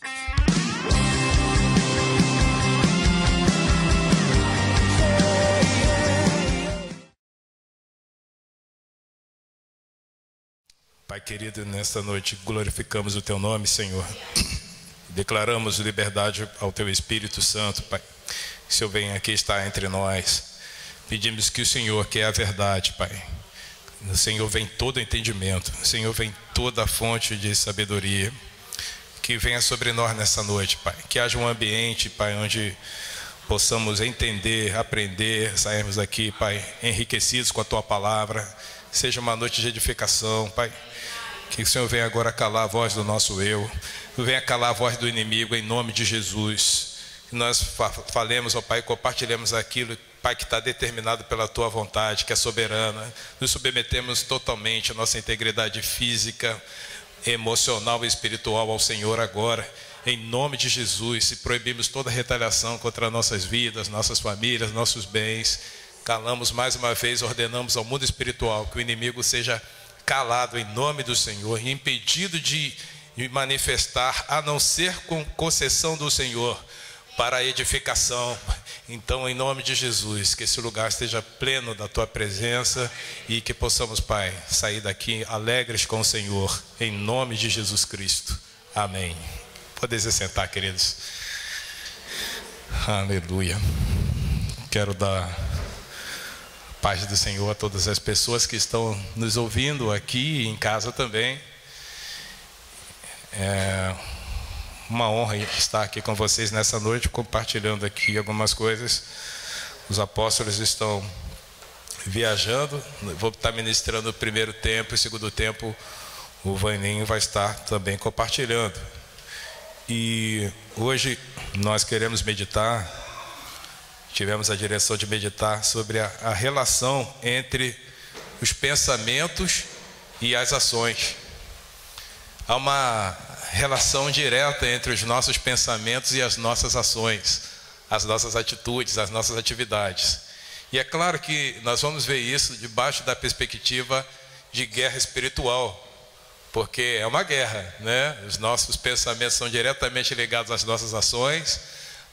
Pai querido, nesta noite glorificamos o Teu nome, Senhor. Declaramos liberdade ao Teu Espírito Santo, Pai. Que o Senhor venha aqui estar entre nós. Pedimos que o Senhor, que é a verdade, Pai. O Senhor vem todo entendimento. O Senhor vem toda a fonte de sabedoria. Que venha sobre nós nessa noite, Pai. Que haja um ambiente, Pai, onde possamos entender, aprender, sairmos daqui, Pai, enriquecidos com a Tua palavra. Seja uma noite de edificação, Pai. Que o Senhor venha agora calar a voz do nosso eu. Venha calar a voz do inimigo em nome de Jesus. Que nós falemos, ó Pai, compartilhemos aquilo, Pai, que está determinado pela Tua vontade, que é soberana. Nos submetemos totalmente a nossa integridade física, emocional e espiritual ao Senhor agora. Em nome de Jesus, e proibimos toda retaliação contra nossas vidas, nossas famílias, nossos bens. Calamos mais uma vez, ordenamos ao mundo espiritual que o inimigo seja calado em nome do Senhor e impedido de manifestar, a não ser com concessão do Senhor para a edificação. Então, em nome de Jesus, que esse lugar esteja pleno da Tua presença e que possamos, Pai, sair daqui alegres com o Senhor, em nome de Jesus Cristo. Amém. Podem se sentar, queridos. Aleluia. Quero dar paz do Senhor a todas as pessoas que estão nos ouvindo aqui e em casa também. É uma honra estar aqui com vocês nessa noite, compartilhando aqui algumas coisas. Os apóstolos estão viajando. Vou estar ministrando o primeiro tempo e o segundo tempo o Vaninho vai estar também compartilhando. E hoje nós queremos meditar. Tivemos a direção de meditar sobre a relação entre os pensamentos e as ações. Há uma relação direta entre os nossos pensamentos e as nossas ações, as nossas atitudes, as nossas atividades. E é claro que nós vamos ver isso debaixo da perspectiva de guerra espiritual, porque é uma guerra, né? Os nossos pensamentos são diretamente ligados às nossas ações,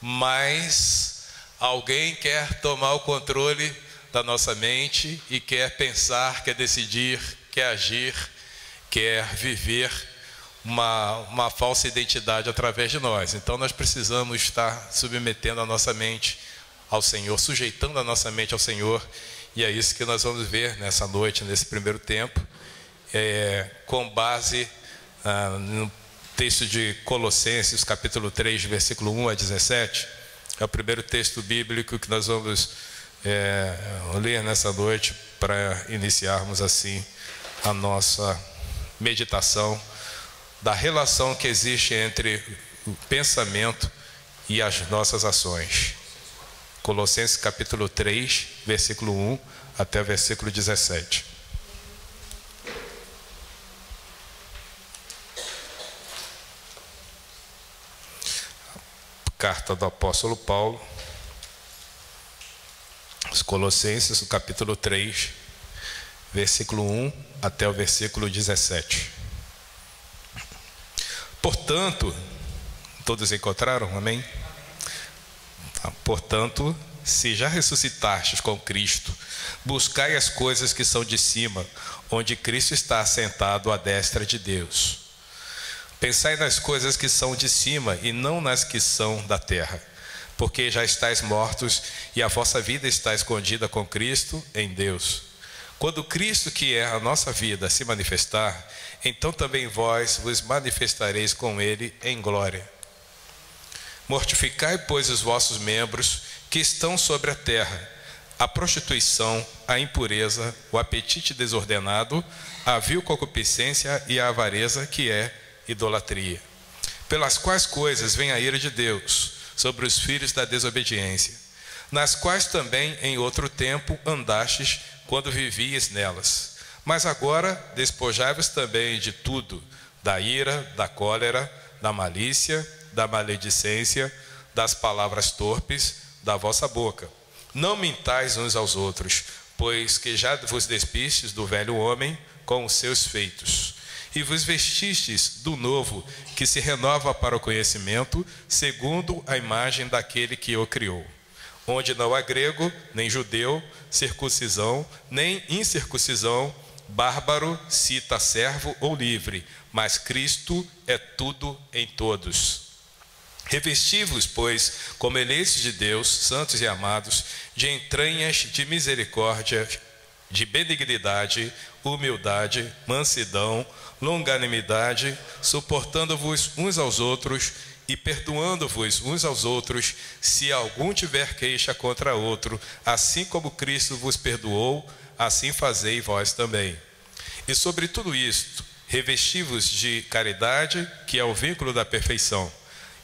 mas alguém quer tomar o controle da nossa mente e quer pensar, quer decidir, quer agir, quer viver uma falsa identidade através de nós. Então nós precisamos estar submetendo a nossa mente ao Senhor, sujeitando a nossa mente ao Senhor. E é isso que nós vamos ver nessa noite, nesse primeiro tempo, com base no texto de Colossenses, capítulo 3, versículo 1 a 17. É o primeiro texto bíblico que nós vamos ler nessa noite para iniciarmos assim a nossa meditação da relação que existe entre o pensamento e as nossas ações. Colossenses capítulo 3, versículo 1 até o versículo 17. Carta do apóstolo Paulo, os Colossenses, o capítulo 3, versículo 1 até o versículo 17. Portanto, todos encontraram? Amém? Portanto, se já ressuscitastes com Cristo, buscai as coisas que são de cima, onde Cristo está assentado à destra de Deus. Pensai nas coisas que são de cima e não nas que são da terra, porque já estáis mortos e a vossa vida está escondida com Cristo em Deus. Quando Cristo, que é a nossa vida, se manifestar, então também vós vos manifestareis com Ele em glória. Mortificai, pois, os vossos membros que estão sobre a terra: a prostituição, a impureza, o apetite desordenado, a vil concupiscência e a avareza, que é idolatria. Pelas quais coisas vem a ira de Deus sobre os filhos da desobediência, nas quais também em outro tempo andastes quando vivíeis nelas. Mas agora despojai-vos também de tudo: da ira, da cólera, da malícia, da maledicência, das palavras torpes da vossa boca. Não mintais uns aos outros, pois que já vos despistes do velho homem com os seus feitos, e vos vestistes do novo, que se renova para o conhecimento, segundo a imagem daquele que o criou. Onde não há grego, nem judeu, circuncisão, nem incircuncisão, bárbaro, cita, servo ou livre, mas Cristo é tudo em todos. Revesti-vos, pois, como eleitos de Deus, santos e amados, de entranhas de misericórdia, de benignidade, humildade, mansidão, longanimidade, suportando-vos uns aos outros e perdoando-vos uns aos outros, se algum tiver queixa contra outro, assim como Cristo vos perdoou, assim fazei vós também. E sobre tudo isto, revesti-vos de caridade, que é o vínculo da perfeição,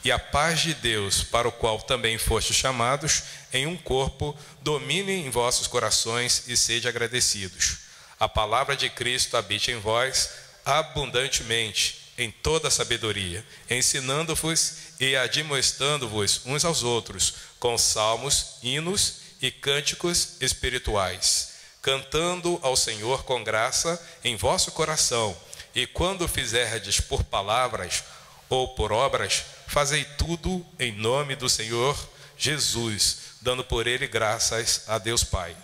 e a paz de Deus, para o qual também fostes chamados, em um corpo, domine em vossos corações e sede agradecidos. A palavra de Cristo habite em vós abundantemente, em toda sabedoria, ensinando-vos e admoestando-vos uns aos outros, com salmos, hinos e cânticos espirituais, cantando ao Senhor com graça em vosso coração, e quando fizerdes por palavras ou por obras, fazei tudo em nome do Senhor Jesus, dando por ele graças a Deus Pai.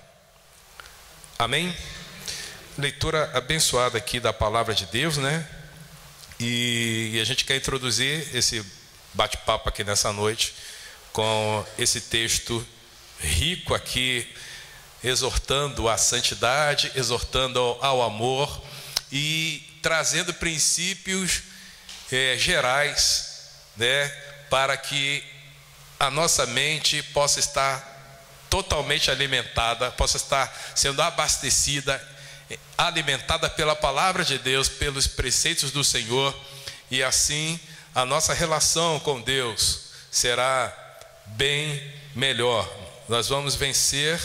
Amém? Leitura abençoada aqui da palavra de Deus, né? E a gente quer introduzir esse bate-papo aqui nessa noite com esse texto rico aqui, exortando à santidade, exortando ao amor e trazendo princípios gerais, né, para que a nossa mente possa estar totalmente alimentada, possa estar sendo abastecida, alimentada pela palavra de Deus, pelos preceitos do Senhor, e assim a nossa relação com Deus será bem melhor. Nós vamos vencer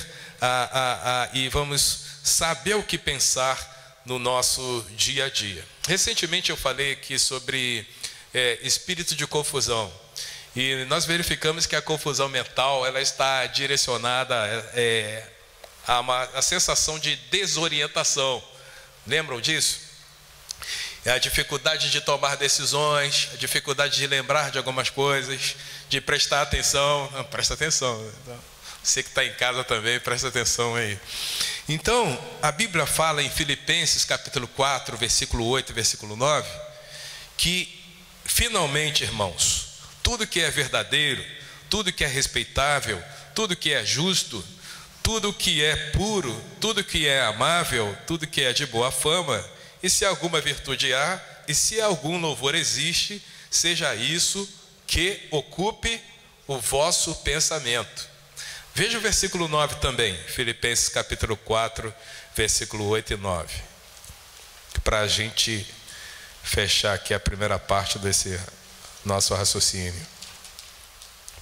e vamos saber o que pensar no nosso dia a dia. Recentemente eu falei aqui sobre espírito de confusão, e nós verificamos que a confusão mental ela está direcionada a sensação de desorientação. Lembram disso? A dificuldade de tomar decisões, a dificuldade de lembrar de algumas coisas, de prestar atenção. Não, presta atenção. Você que está em casa também, presta atenção aí. Então, a Bíblia fala em Filipenses capítulo 4, versículo 8 e versículo 9, que finalmente, irmãos, tudo que é verdadeiro, tudo que é respeitável, tudo que é justo, tudo que é puro, tudo que é amável, tudo que é de boa fama, e se alguma virtude há, e se algum louvor existe, seja isso que ocupe o vosso pensamento. Veja o versículo 9 também, Filipenses capítulo 4, versículo 8 e 9, para a gente fechar aqui a primeira parte desse nosso raciocínio.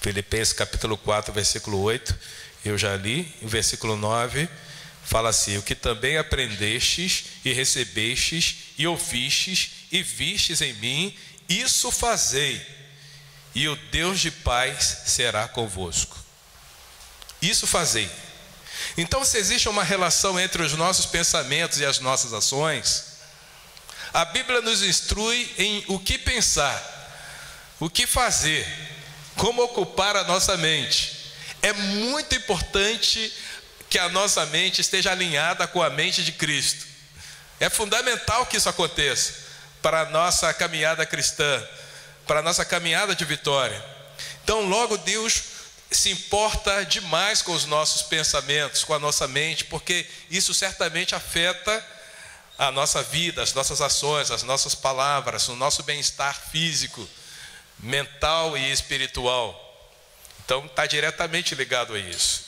Filipenses capítulo 4, versículo 8, eu já li. O versículo 9 fala assim: o que também aprendestes e recebestes e ouvistes e vistes em mim, isso fazei, e o Deus de paz será convosco. Isso fazei. Então, se existe uma relação entre os nossos pensamentos e as nossas ações, a Bíblia nos instrui em o que pensar, o que fazer, como ocupar a nossa mente. É muito importante que a nossa mente esteja alinhada com a mente de Cristo. É fundamental que isso aconteça para a nossa caminhada cristã, para a nossa caminhada de vitória. Então, logo Deus se importa demais com os nossos pensamentos, com a nossa mente, porque isso certamente afeta a nossa vida, as nossas ações, as nossas palavras, o nosso bem-estar físico, mental e espiritual. Então está diretamente ligado a isso.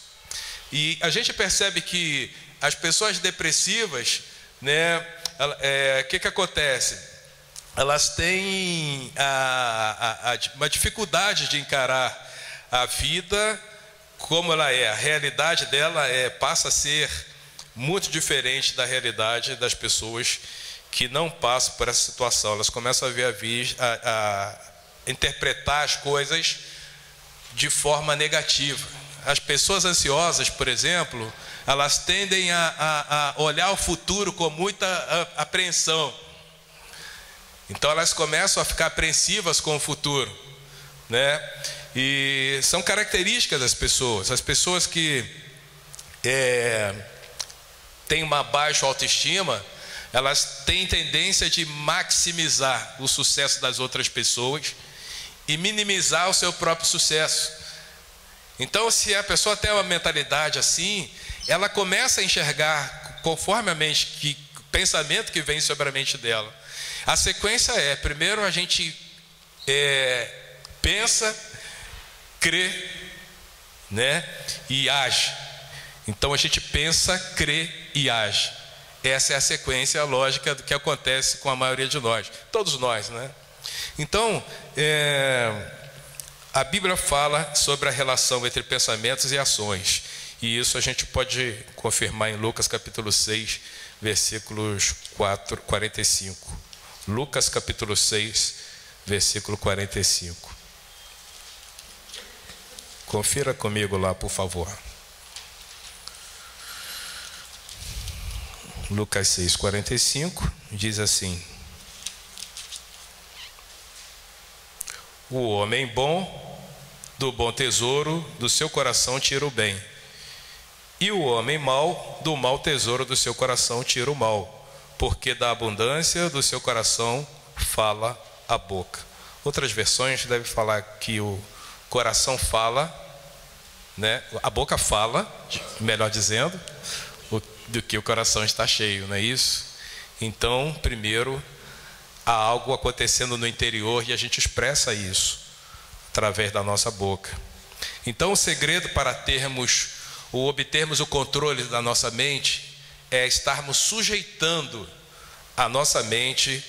E a gente percebe que as pessoas depressivas, né, que acontece? Elas têm uma dificuldade de encarar a vida como ela é. A realidade dela passa a ser muito diferente da realidade das pessoas que não passam por essa situação. Elas começam a interpretar as coisas de forma negativa. As pessoas ansiosas, por exemplo, elas tendem a olhar o futuro com muita apreensão. Então elas começam a ficar apreensivas com o futuro, né? E são características das pessoas. As pessoas que têm uma baixa autoestima, elas têm tendência de maximizar o sucesso das outras pessoas e minimizar o seu próprio sucesso. Então, se a pessoa tem uma mentalidade assim, ela começa a enxergar conforme a mente, o pensamento que vem sobre a mente dela. A sequência é: primeiro a gente pensa, crê, né, e age. Então a gente pensa, crê e age. Essa é a sequência lógica do que acontece com a maioria de nós, todos nós, né? Então, a Bíblia fala sobre a relação entre pensamentos e ações, e isso a gente pode confirmar em Lucas capítulo 6, versículos 45. Lucas capítulo 6, versículo 45. Confira comigo lá, por favor. Lucas 6, 45 diz assim: o homem bom, do bom tesouro do seu coração tira o bem, e o homem mau, do mau tesouro do seu coração tira o mal, porque da abundância do seu coração fala a boca. Outras versões devem falar que o coração fala, né? A boca fala, melhor dizendo, do que o coração está cheio, não é isso? Então, primeiro, há algo acontecendo no interior e a gente expressa isso através da nossa boca. Então, o segredo para obtermos o controle da nossa mente é estarmos sujeitando a nossa mente,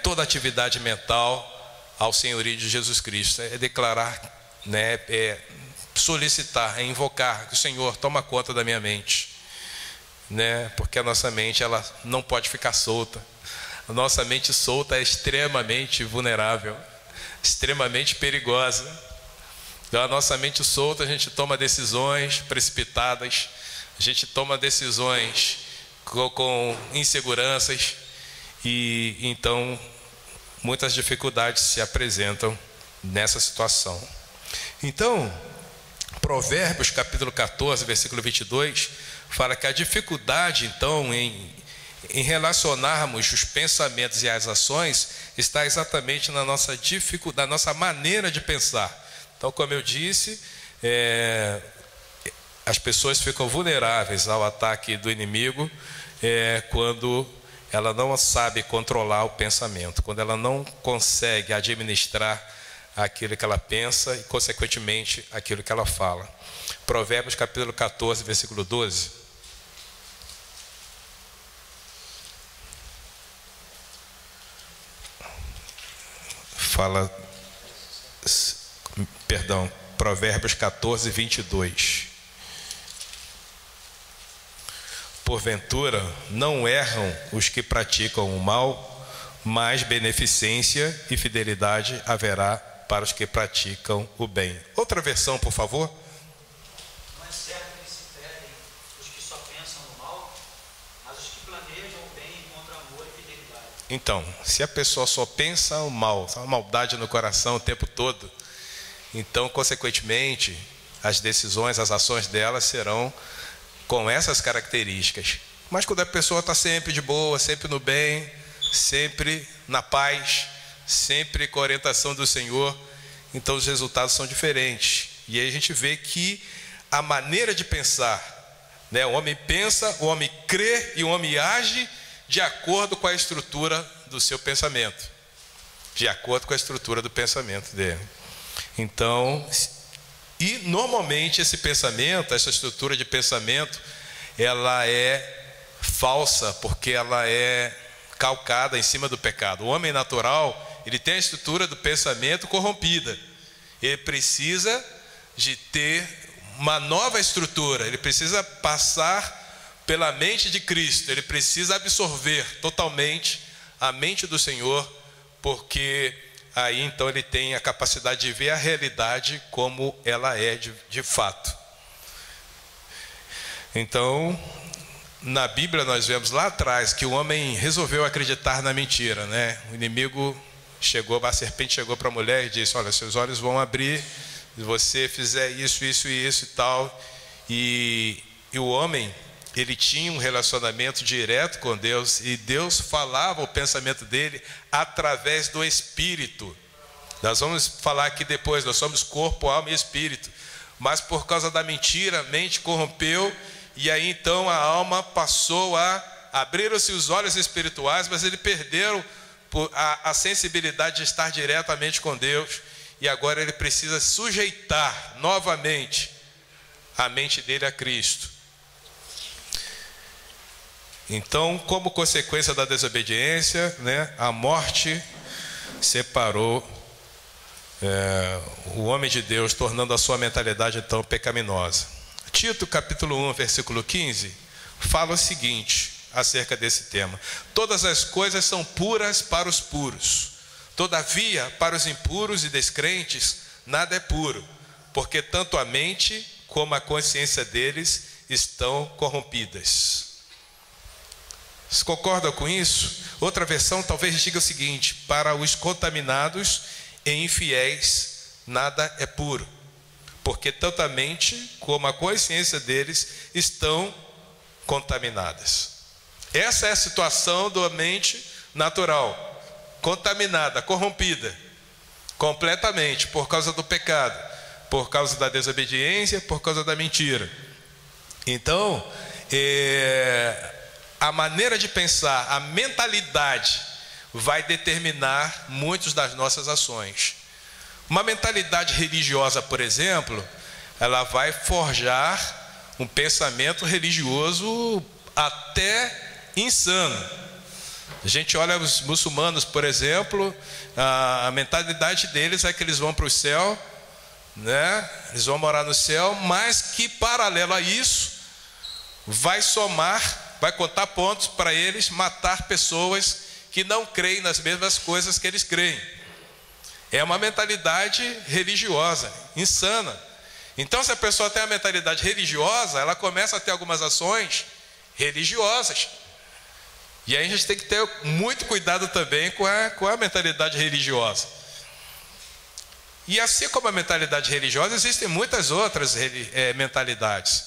toda atividade mental ao senhorio de Jesus Cristo. É declarar, né, solicitar, invocar que o Senhor toma conta da minha mente, né? Porque a nossa mente, ela não pode ficar solta. A nossa mente solta é extremamente vulnerável, extremamente perigosa. Então, a nossa mente solta, a gente toma decisões precipitadas, a gente toma decisões com inseguranças, e então muitas dificuldades se apresentam nessa situação. Então, Provérbios capítulo 14, versículo 22, fala que a dificuldade, então, em relacionarmos os pensamentos e as ações está exatamente na nossa dificuldade, na nossa maneira de pensar. Então, como eu disse, as pessoas ficam vulneráveis ao ataque do inimigo quando ela não sabe controlar o pensamento, quando ela não consegue administrar aquilo que ela pensa e, consequentemente, aquilo que ela fala. Provérbios capítulo 14, versículo 12. Fala, perdão, Provérbios 14, 22. Porventura, não erram os que praticam o mal, mas beneficência e fidelidade haverá para os que praticam o bem. Outra versão, por favor. Não é certo que se perdem os que só pensam no mal, mas os que planejam o bem encontram amor e fidelidade. Então, se a pessoa só pensa o mal, a maldade no coração o tempo todo, então, consequentemente, as decisões, as ações dela serão com essas características. Mas quando a pessoa está sempre de boa, sempre no bem, sempre na paz, sempre com a orientação do Senhor, então os resultados são diferentes. E aí a gente vê que a maneira de pensar, né? O homem pensa, o homem crê e o homem age de acordo com a estrutura do seu pensamento, de acordo com a estrutura do pensamento dele. Então, e normalmente esse pensamento, essa estrutura de pensamento, ela é falsa, porque ela é calcada em cima do pecado. O homem natural, ele tem a estrutura do pensamento corrompida. Ele precisa de ter uma nova estrutura, ele precisa passar pela mente de Cristo, ele precisa absorver totalmente a mente do Senhor, porque aí então ele tem a capacidade de ver a realidade como ela é de fato. Então, na Bíblia nós vemos lá atrás que o homem resolveu acreditar na mentira, né? O inimigo chegou, a serpente chegou para a mulher e disse: olha, seus olhos vão abrir se você fizer isso, isso e isso e tal. E o homem, ele tinha um relacionamento direto com Deus, e Deus falava o pensamento dele através do Espírito. Nós vamos falar aqui depois, nós somos corpo, alma e espírito. Mas por causa da mentira, a mente corrompeu, e aí então a alma passou a abrir-se os olhos espirituais, mas ele perdeu a sensibilidade de estar diretamente com Deus, e agora ele precisa sujeitar novamente a mente dele a Cristo. Então, como consequência da desobediência, né, a morte separou o homem de Deus, tornando a sua mentalidade então pecaminosa. Tito capítulo 1, versículo 15, fala o seguinte acerca desse tema: todas as coisas são puras para os puros, todavia para os impuros e descrentes nada é puro, porque tanto a mente como a consciência deles estão corrompidas. Vocês concordam com isso? Outra versão talvez diga o seguinte: para os contaminados e infiéis nada é puro, porque tanto a mente como a consciência deles estão contaminadas. Essa é a situação da mente natural, contaminada, corrompida, completamente, por causa do pecado, por causa da desobediência, por causa da mentira. Então, a maneira de pensar, a mentalidade, vai determinar muitas das nossas ações. Uma mentalidade religiosa, por exemplo, ela vai forjar um pensamento religioso até insano. A gente olha os muçulmanos, por exemplo, a mentalidade deles é que eles vão para o céu, né? Eles vão morar no céu, mas que paralelo a isso vai somar, vai contar pontos para eles matar pessoas que não creem nas mesmas coisas que eles creem. É uma mentalidade religiosa, insana. Então, se a pessoa tem a mentalidade religiosa, ela começa a ter algumas ações religiosas. E aí a gente tem que ter muito cuidado também com a mentalidade religiosa. E assim como a mentalidade religiosa, existem muitas outras mentalidades.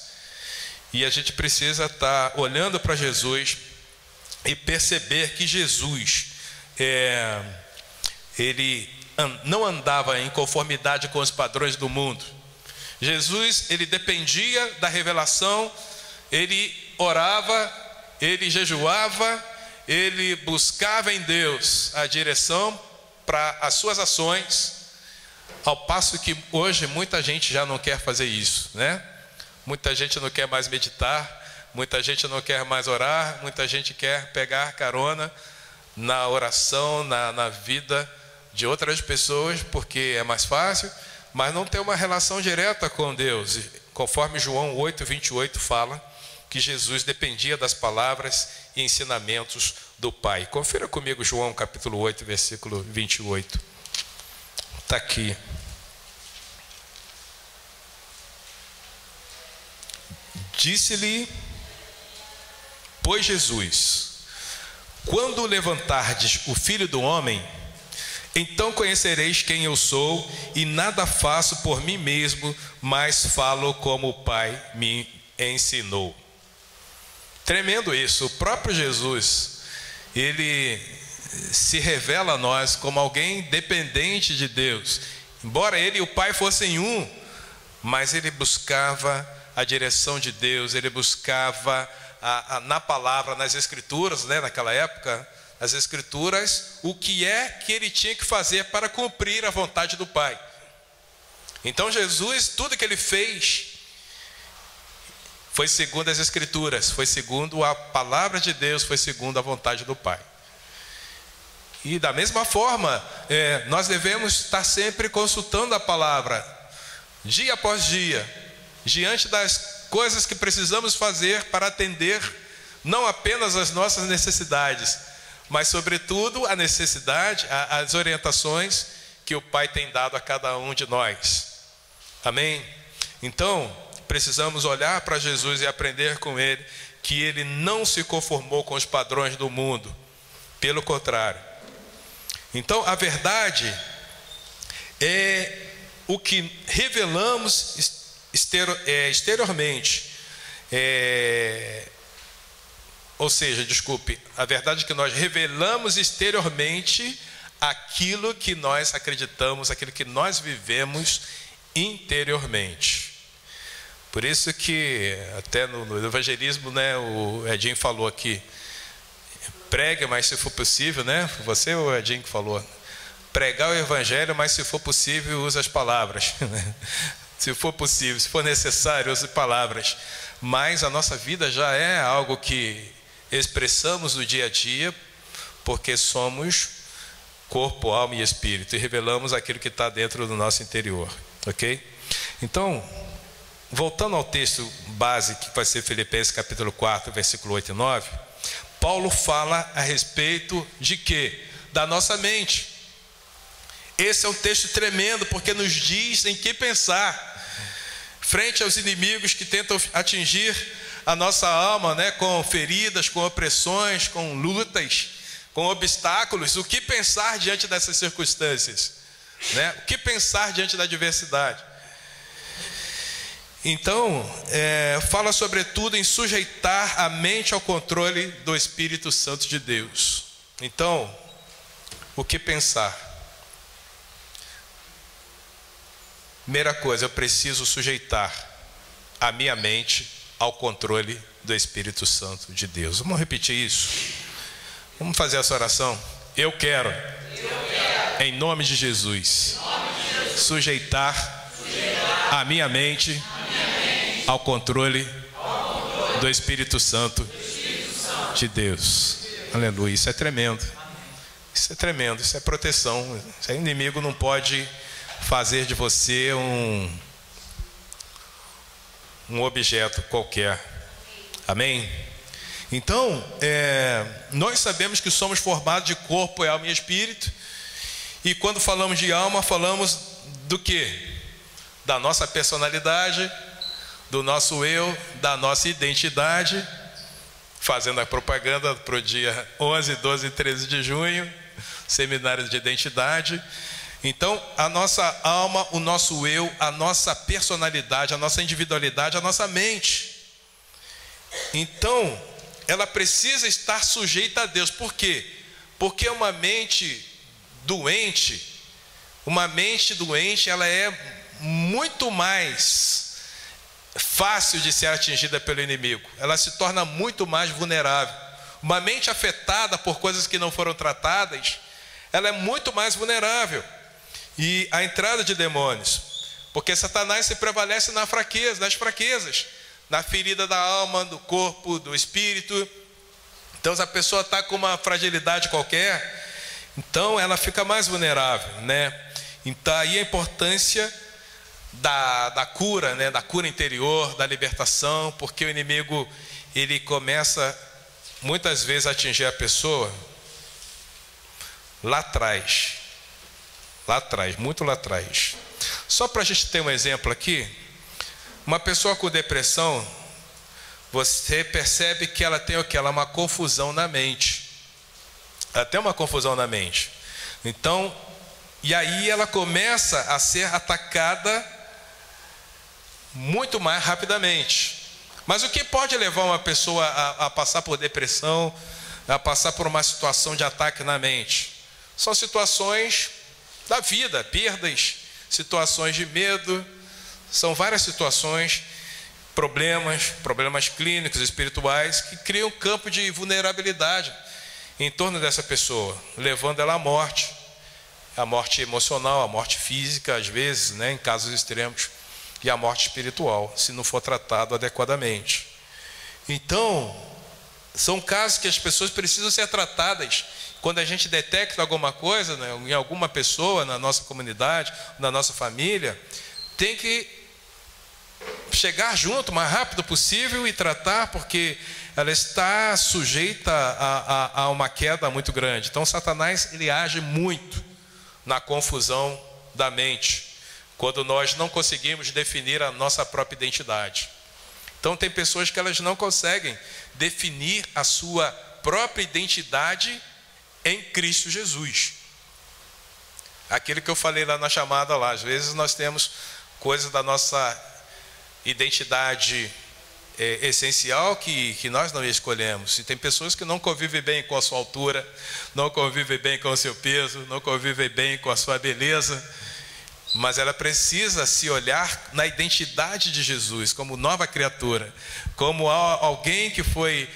E a gente precisa estar olhando para Jesus e perceber que Jesus, ele não andava em conformidade com os padrões do mundo. Jesus, ele dependia da revelação, ele orava, ele jejuava, ele buscava em Deus a direção para as suas ações, ao passo que hoje muita gente já não quer fazer isso, né? Muita gente não quer mais meditar, muita gente não quer mais orar, muita gente quer pegar carona na oração, na vida de outras pessoas, porque é mais fácil, mas não tem uma relação direta com Deus. Conforme João 8:28 fala, que Jesus dependia das palavras e ensinamentos do Pai. Confira comigo João capítulo 8, versículo 28. Está aqui. Disse-lhe, pois Jesus: quando levantardes o Filho do Homem, então conhecereis quem eu sou, e nada faço por mim mesmo, mas falo como o Pai me ensinou. Tremendo isso. O próprio Jesus, ele se revela a nós como alguém dependente de Deus. Embora ele e o Pai fossem um, mas ele buscava a direção de Deus, ele buscava na palavra, nas escrituras, né, naquela época, as escrituras, o que é que ele tinha que fazer para cumprir a vontade do Pai. Então Jesus, tudo que ele fez foi segundo as escrituras, foi segundo a palavra de Deus, foi segundo a vontade do Pai. E da mesma forma, nós devemos estar sempre consultando a palavra, dia após dia, diante das coisas que precisamos fazer para atender não apenas as nossas necessidades, mas sobretudo a necessidade, as orientações que o Pai tem dado a cada um de nós. Amém? Então, precisamos olhar para Jesus e aprender com Ele que ele não se conformou com os padrões do mundo. Pelo contrário. Então, a verdade é o que revelamos exteriormente. Ou seja, desculpe, a verdade é que nós revelamos exteriormente aquilo que nós acreditamos, aquilo que nós vivemos interiormente. Por isso que até no evangelismo, né, o Edinho falou aqui, pregue, mas se for possível, né? Você ou o Edinho que falou? Pregar o evangelho, mas se for possível, use as palavras. Se for possível, se for necessário, use palavras. Mas a nossa vida já é algo que expressamos no dia a dia, porque somos corpo, alma e espírito, e revelamos aquilo que está dentro do nosso interior, ok? Então, voltando ao texto base, que vai ser Filipenses capítulo 4, versículo 8 e 9, Paulo fala a respeito de quê? Da nossa mente. Esse é um texto tremendo, porque nos diz em que pensar frente aos inimigos que tentam atingir a nossa alma, né, com feridas, com opressões, com lutas, com obstáculos. O que pensar diante dessas circunstâncias, né? O que pensar diante da adversidade? Então, fala sobretudo em sujeitar a mente ao controle do Espírito Santo de Deus. Então, o que pensar? Primeira coisa, eu preciso sujeitar a minha mente ao controle do Espírito Santo de Deus. Vamos repetir isso? Vamos fazer essa oração? Eu quero, em nome de Jesus, sujeitar a minha mente ao controle do Espírito Santo de Deus. Aleluia, isso é tremendo. Isso é tremendo, isso é proteção. O inimigo não pode fazer de você um objeto qualquer. Amém? Então, nós sabemos que somos formados de corpo, alma e espírito. E quando falamos de alma, falamos do quê? Da nossa personalidade, do nosso eu, da nossa identidade. Fazendo a propaganda para o dia 11, 12 e 13 de junho, seminário de identidade. Então, a nossa alma, o nosso eu, a nossa personalidade, a nossa individualidade, a nossa mente. Então, ela precisa estar sujeita a Deus. Por quê? Porque uma mente doente, ela é muito mais fácil de ser atingida pelo inimigo. Ela se torna muito mais vulnerável. Uma mente afetada por coisas que não foram tratadas, ela é muito mais vulnerável. E a entrada de demônios, porque Satanás se prevalece na fraqueza, nas fraquezas, na ferida da alma, do corpo, do espírito. Então, se a pessoa está com uma fragilidade qualquer, então ela fica mais vulnerável, né? Então, aí a importância da cura, né? Da cura interior, da libertação, porque o inimigo, ele começa muitas vezes a atingir a pessoa lá atrás, muito lá atrás. Só para a gente ter um exemplo aqui, uma pessoa com depressão, você percebe que ela tem o que? Ela é uma confusão na mente. Ela tem uma confusão na mente. Então, e aí ela começa a ser atacada muito mais rapidamente. Mas o que pode levar uma pessoa a passar por depressão, a passar por uma situação de ataque na mente? São situações da vida, perdas, situações de medo, são várias situações, problemas clínicos, espirituais, que criam um campo de vulnerabilidade em torno dessa pessoa, levando ela à morte emocional, a morte física, às vezes, né, em casos extremos, e a morte espiritual, se não for tratado adequadamente. Então, são casos que as pessoas precisam ser tratadas. Quando a gente detecta alguma coisa, né, em alguma pessoa, na nossa comunidade, na nossa família, tem que chegar junto o mais rápido possível e tratar, porque ela está sujeita a uma queda muito grande. Então, Satanás, ele age muito na confusão da mente, quando nós não conseguimos definir a nossa própria identidade. Então tem pessoas que elas não conseguem definir a sua própria identidade em Cristo Jesus. Aquilo que eu falei lá na chamada lá, às vezes nós temos coisas da nossa identidade essencial que nós não escolhemos. E tem pessoas que não convivem bem com a sua altura, não convivem bem com o seu peso, não convivem bem com a sua beleza, mas ela precisa se olhar na identidade de Jesus, como nova criatura, como alguém que foi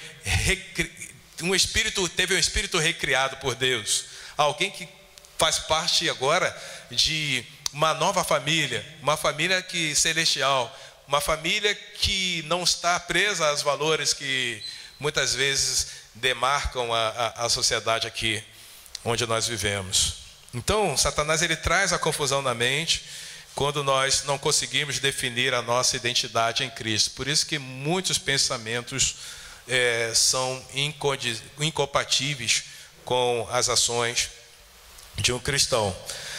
teve um espírito recriado por Deus, alguém que faz parte agora de uma nova família, uma família celestial, uma família que não está presa aos valores que muitas vezes demarcam a sociedade aqui onde nós vivemos. Então, Satanás ele traz a confusão na mente quando nós não conseguimos definir a nossa identidade em Cristo. Por isso que muitos pensamentos são incompatíveis com as ações de um cristão.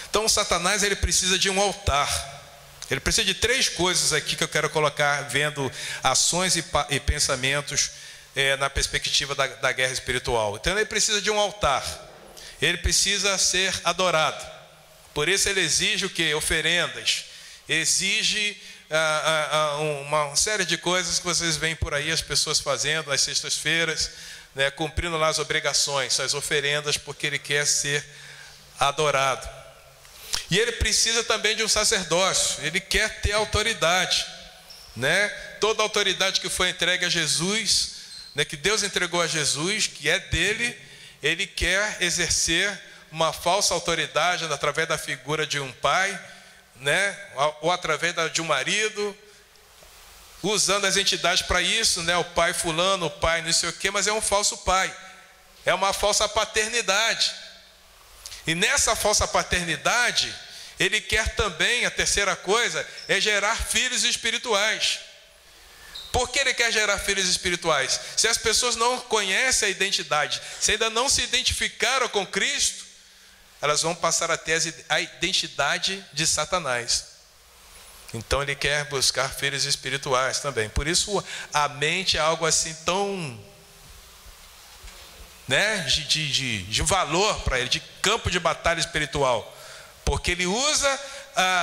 Então, Satanás ele precisa de um altar. Ele precisa de 3 coisas aqui que eu quero colocar, vendo ações e pensamentos na perspectiva da guerra espiritual. Então, ele precisa de um altar. Ele precisa ser adorado. Por isso ele exige o quê? Oferendas. Exige uma série de coisas que vocês veem por aí as pessoas fazendo às sextas-feiras, né, cumprindo lá as obrigações, as oferendas, porque ele quer ser adorado. E ele precisa também de um sacerdócio. Ele quer ter autoridade, né? Toda a autoridade que foi entregue a Jesus, né, que Deus entregou a Jesus, que é dele, ele quer exercer uma falsa autoridade através da figura de um pai, né? Ou através de um marido, usando as entidades para isso, né? O pai fulano, o pai não sei o quê, mas é um falso pai, é uma falsa paternidade. E nessa falsa paternidade, ele quer também, a terceira coisa, é gerar filhos espirituais. Por que ele quer gerar filhos espirituais? Se as pessoas não conhecem a identidade, se ainda não se identificaram com Cristo, elas vão passar a ter a identidade de Satanás. Então ele quer buscar filhos espirituais também. Por isso a mente é algo assim tão, né, de valor para ele, de campo de batalha espiritual. Porque ele usa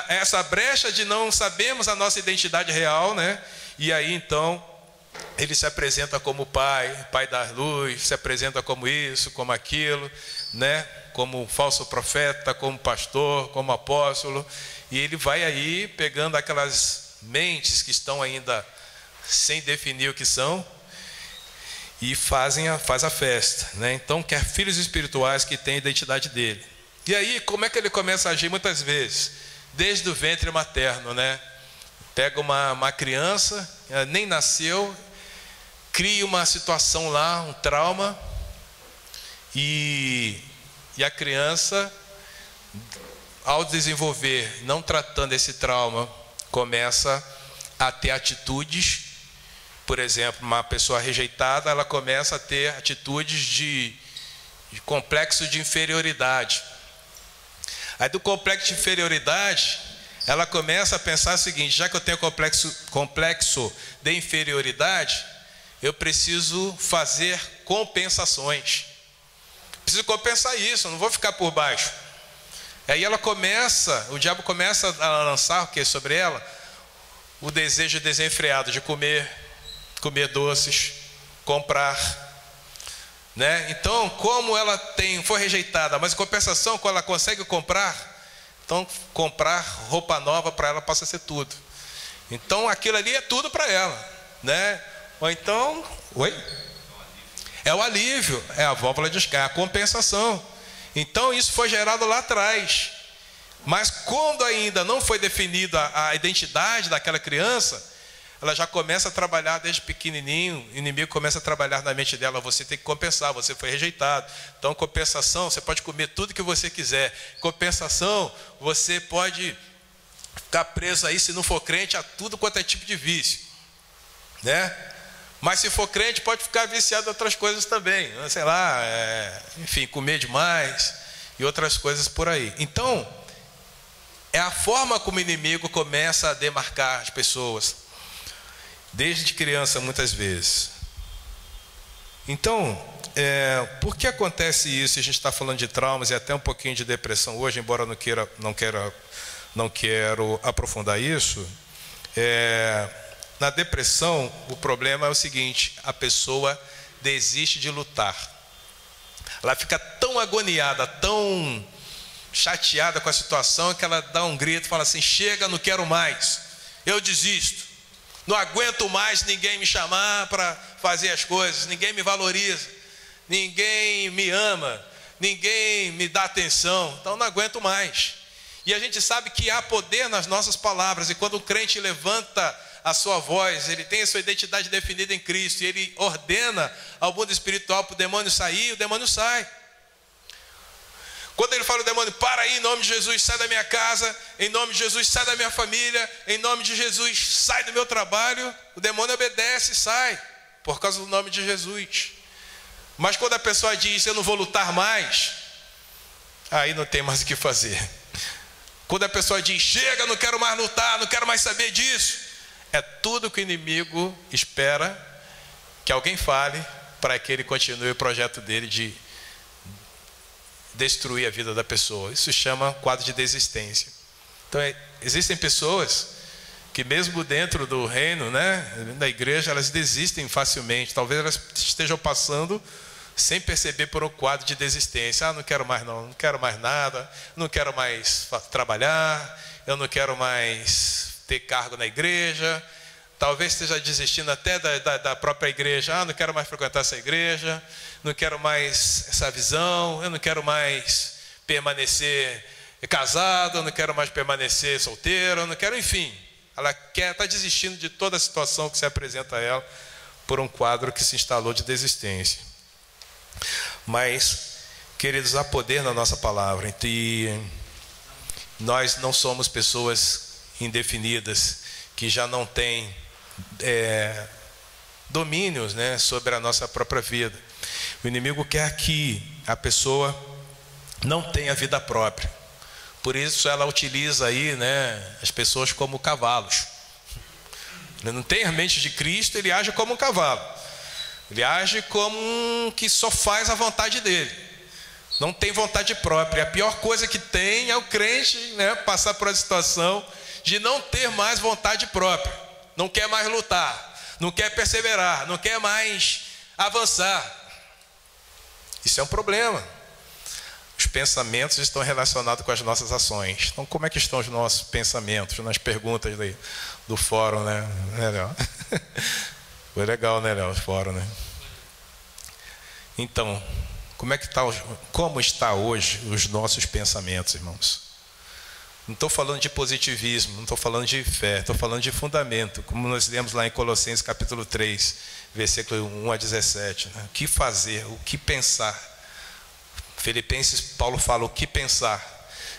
essa brecha de não sabermos a nossa identidade real, né? E aí então ele se apresenta como pai da luz, se apresenta como isso, como aquilo, né? Como falso profeta, como pastor, como apóstolo. E ele vai aí pegando aquelas mentes que estão ainda sem definir o que são e faz a festa, né? Então quer filhos espirituais que têm a identidade dele. E aí como é que ele começa a agir muitas vezes? Desde o ventre materno, né? Pega uma criança, nem nasceu, cria uma situação lá, um trauma, e a criança, ao desenvolver, não tratando esse trauma, começa a ter atitudes. Por exemplo, uma pessoa rejeitada, ela começa a ter atitudes de complexo de inferioridade. Aí do complexo de inferioridade, ela começa a pensar o seguinte: já que eu tenho complexo de inferioridade, eu preciso fazer compensações. Preciso compensar isso, eu não vou ficar por baixo. Aí o diabo começa a lançar o que sobre ela? O desejo desenfreado de comer doces, comprar, né? Então, como ela foi rejeitada, mas em compensação, quando ela consegue comprar, então comprar roupa nova para ela passa a ser tudo. Então aquilo ali é tudo para ela, né? Ou então, é o alívio, é a válvula de escape, a compensação. Então isso foi gerado lá atrás. Mas quando ainda não foi definida a identidade daquela criança, ela já começa a trabalhar desde pequenininho. O inimigo começa a trabalhar na mente dela: você tem que compensar, você foi rejeitado. Então compensação, você pode comer tudo que você quiser. Compensação, você pode ficar preso aí, se não for crente, a tudo quanto é tipo de vício, né? Mas se for crente, pode ficar viciado em outras coisas também, sei lá, enfim, comer demais e outras coisas por aí. Então é a forma como o inimigo começa a demarcar as pessoas. desde criança muitas vezes. Então, por que acontece isso? A gente está falando de traumas e até um pouquinho de depressão hoje, embora eu não quero aprofundar isso. Na depressão, o problema é o seguinte: a pessoa desiste de lutar. Ela fica tão agoniada, tão chateada com a situação, que ela dá um grito, fala assim: chega, não quero mais, eu desisto, não aguento mais ninguém me chamar para fazer as coisas, ninguém me valoriza, ninguém me ama, ninguém me dá atenção, então não aguento mais. E a gente sabe que há poder nas nossas palavras, e quando o crente levanta a sua voz, ele tem a sua identidade definida em Cristo, e ele ordena ao mundo espiritual para o demônio sair, o demônio sai. Quando ele fala ao demônio: para aí, em nome de Jesus, sai da minha casa, em nome de Jesus, sai da minha família, em nome de Jesus, sai do meu trabalho, o demônio obedece e sai, por causa do nome de Jesus. Mas quando a pessoa diz: eu não vou lutar mais, aí não tem mais o que fazer. Quando a pessoa diz: chega, não quero mais lutar, não quero mais saber disso, é tudo que o inimigo espera que alguém fale para que ele continue o projeto dele de destruir a vida da pessoa. Isso chama quadro de desistência. Então existem pessoas que mesmo dentro do reino, da igreja, elas desistem facilmente. Talvez elas estejam passando sem perceber por um quadro de desistência. Não quero mais não quero mais nada, não quero mais trabalhar, eu não quero mais ter cargo na igreja. Talvez esteja desistindo até da própria igreja. Não quero mais frequentar essa igreja, não quero mais essa visão, eu não quero mais permanecer casado, eu não quero mais permanecer solteiro, eu não quero, enfim. Ela está desistindo de toda a situação que se apresenta a ela por um quadro que se instalou de desistência. Mas, queridos, há poder na nossa palavra, e nós não somos pessoas indefinidas que já não têm domínios sobre a nossa própria vida. O inimigo quer que a pessoa não tenha vida própria. Por isso ela utiliza aí as pessoas como cavalos. Ele não tem a mente de Cristo, ele age como um cavalo. Ele age como um que só faz a vontade dele. Não tem vontade própria. A pior coisa que tem é o crente passar por uma situação de não ter mais vontade própria. Não quer mais lutar, não quer perseverar, não quer mais avançar. Isso é um problema. Os pensamentos estão relacionados com as nossas ações. Então, como é que estão os nossos pensamentos? Nas perguntas do fórum, Léo? Foi legal, Léo, o fórum, Então, como está hoje os nossos pensamentos, irmãos? Não estou falando de positivismo, não estou falando de fé, estou falando de fundamento, como nós lemos lá em Colossenses capítulo 3, versículo 1 a 17. O que fazer, o que pensar? Filipenses, Paulo fala: o que pensar?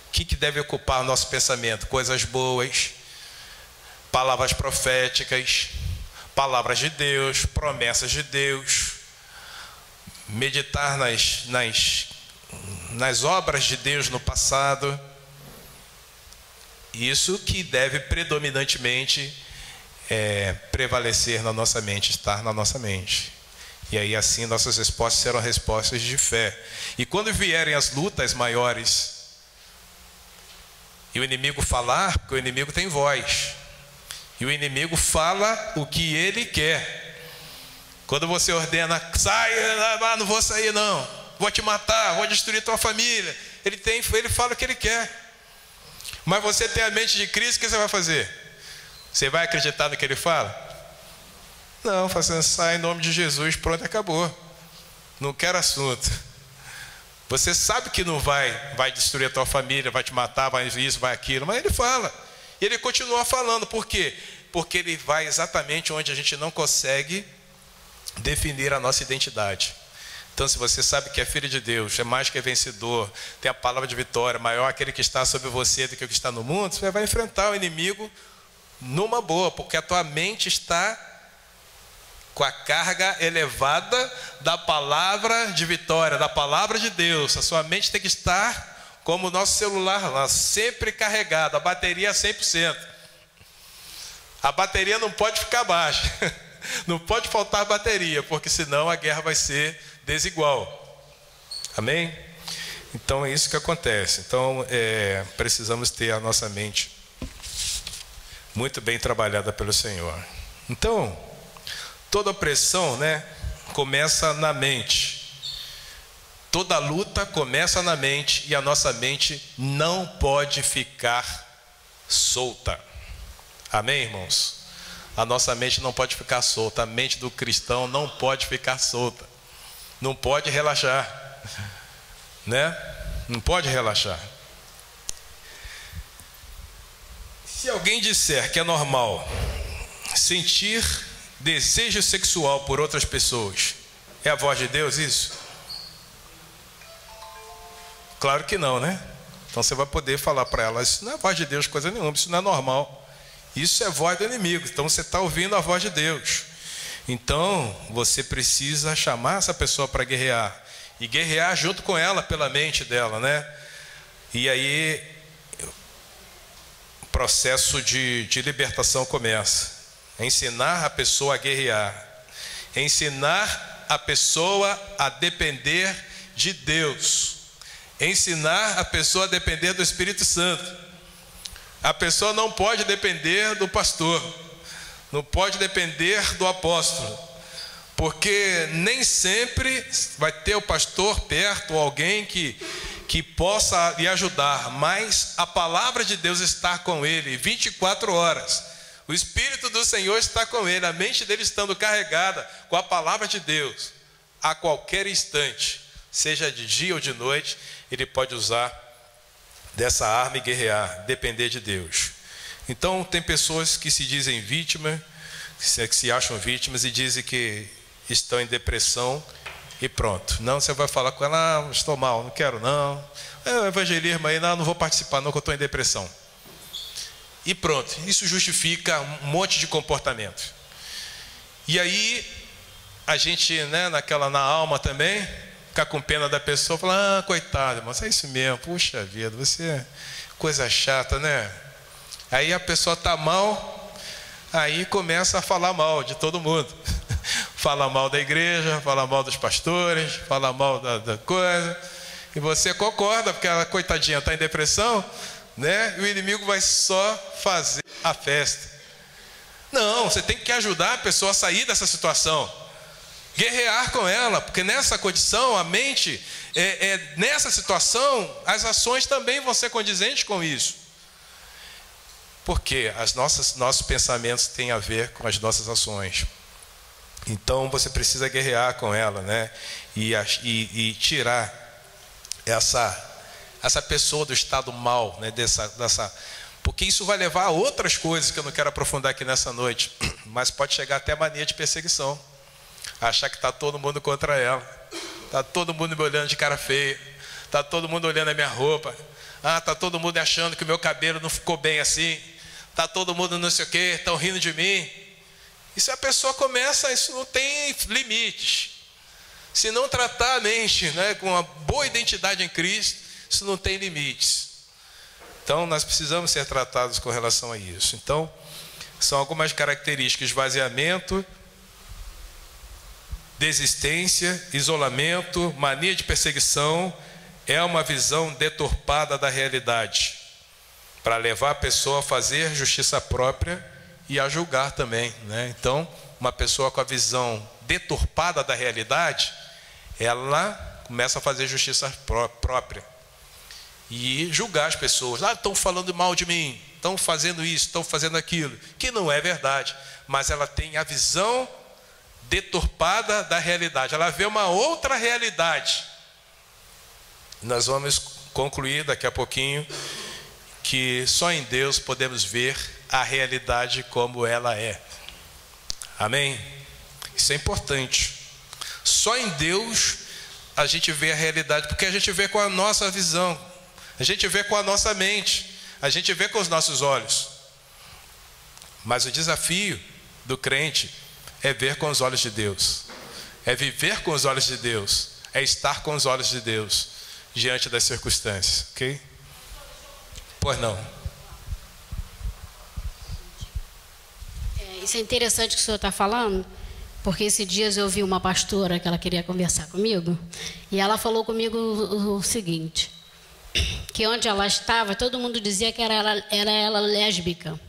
O que deve ocupar o nosso pensamento? Coisas boas, palavras proféticas, palavras de Deus, promessas de Deus, meditar nas obras de Deus no passado. Isso que deve predominantemente prevalecer na nossa mente, estar na nossa mente. E aí assim nossas respostas serão respostas de fé. E quando vierem as lutas maiores e o inimigo falar, porque o inimigo tem voz, e o inimigo fala o que ele quer. Quando você ordena: sai, não vou sair não, vou te matar, vou destruir tua família, ele fala o que ele quer. Mas você tem a mente de Cristo, o que você vai fazer? Você vai acreditar no que ele fala? Não, fazendo: sai em nome de Jesus, pronto, acabou. Não quero assunto. Você sabe que não vai destruir a tua família, vai te matar, vai isso, vai aquilo, mas ele fala. E ele continua falando. Por quê? Porque ele vai exatamente onde a gente não consegue definir a nossa identidade. Então, se você sabe que é filho de Deus, é mais que vencedor, tem a palavra de vitória, maior aquele que está sobre você do que o que está no mundo, você vai enfrentar o inimigo numa boa, porque a tua mente está com a carga elevada da palavra de vitória, da palavra de Deus. A sua mente tem que estar como o nosso celular lá, sempre carregado, a bateria 100%. A bateria não pode ficar baixa. Não pode faltar bateria, porque senão a guerra vai ser desigual. Amém? Então é isso que acontece. Então precisamos ter a nossa mente muito bem trabalhada pelo Senhor. Então, toda opressão, começa na mente. Toda luta começa na mente, e a nossa mente não pode ficar solta. Amém, irmãos? A nossa mente não pode ficar solta. A mente do cristão não pode ficar solta. Não pode relaxar, Não pode relaxar. Se alguém disser que é normal sentir desejo sexual por outras pessoas, é a voz de Deus isso? Claro que não, Então você vai poder falar para ela: isso não é voz de Deus, coisa nenhuma, isso não é normal. Isso é voz do inimigo. Então você está ouvindo a voz de Deus. Então você precisa chamar essa pessoa para guerrear, e guerrear junto com ela pela mente dela, E aí o processo de libertação começa. Ensinar a pessoa a guerrear, ensinar a pessoa a depender de Deus, ensinar a pessoa a depender do Espírito Santo. A pessoa não pode depender do pastor, não pode depender do apóstolo, porque nem sempre vai ter o pastor perto, ou alguém que possa lhe ajudar, mas a palavra de Deus está com ele 24 horas. O Espírito do Senhor está com ele, a mente dele estando carregada com a palavra de Deus. A qualquer instante, seja de dia ou de noite, ele pode usar dessa arma e guerrear, depender de Deus. Então tem pessoas que se dizem vítimas, que se acham vítimas e dizem que estão em depressão e pronto. Não, você vai falar com ela: não, estou mal, não quero não. O evangelismo aí, não vou participar não, que eu estou em depressão. E pronto, isso justifica um monte de comportamento. E aí a gente, na alma também, ficar com pena da pessoa, falar: coitado, irmão, é isso mesmo, puxa vida, você, coisa chata, Aí a pessoa está mal, aí começa a falar mal de todo mundo. Fala mal da igreja, fala mal dos pastores, fala mal da coisa, e você concorda, porque a coitadinha está em depressão, E o inimigo vai só fazer a festa. Não, você tem que ajudar a pessoa a sair dessa situação, guerrear com ela, porque nessa condição, a mente, nessa situação, as ações também vão ser condizentes com isso. Porque nossos pensamentos têm a ver com as nossas ações. Então você precisa guerrear com ela, e tirar essa pessoa do estado mal, porque isso vai levar a outras coisas que eu não quero aprofundar aqui nessa noite, mas pode chegar até a mania de perseguição. Achar que está todo mundo contra ela, está todo mundo me olhando de cara feia, está todo mundo olhando a minha roupa, está todo mundo achando que o meu cabelo não ficou bem assim, está todo mundo não sei o que, estão rindo de mim. E se a pessoa começa, isso não tem limites. Se não tratar a mente, com uma boa identidade em Cristo, isso não tem limites. Então nós precisamos ser tratados com relação a isso. Então são algumas características: esvaziamento, desistência, isolamento, mania de perseguição. É uma visão deturpada da realidade, para levar a pessoa a fazer justiça própria e a julgar também, Então, uma pessoa com a visão deturpada da realidade, ela começa a fazer justiça própria e julgar as pessoas. Estão falando mal de mim, estão fazendo isso, estão fazendo aquilo, que não é verdade, mas ela tem a visão deturpada da realidade, ela vê uma outra realidade. Nós vamos concluir daqui a pouquinho que só em Deus podemos ver a realidade como ela é. Amém? Isso é importante. Só em Deus a gente vê a realidade, porque a gente vê com a nossa visão, a gente vê com a nossa mente, a gente vê com os nossos olhos. Mas o desafio do crente é ver com os olhos de Deus, é viver com os olhos de Deus, é estar com os olhos de Deus diante das circunstâncias, ok? Pois não. isso é interessante o que o senhor está falando, porque esses dias eu ouvi uma pastora que ela queria conversar comigo, e ela falou comigo o seguinte, que onde ela estava, todo mundo dizia que era ela lésbica.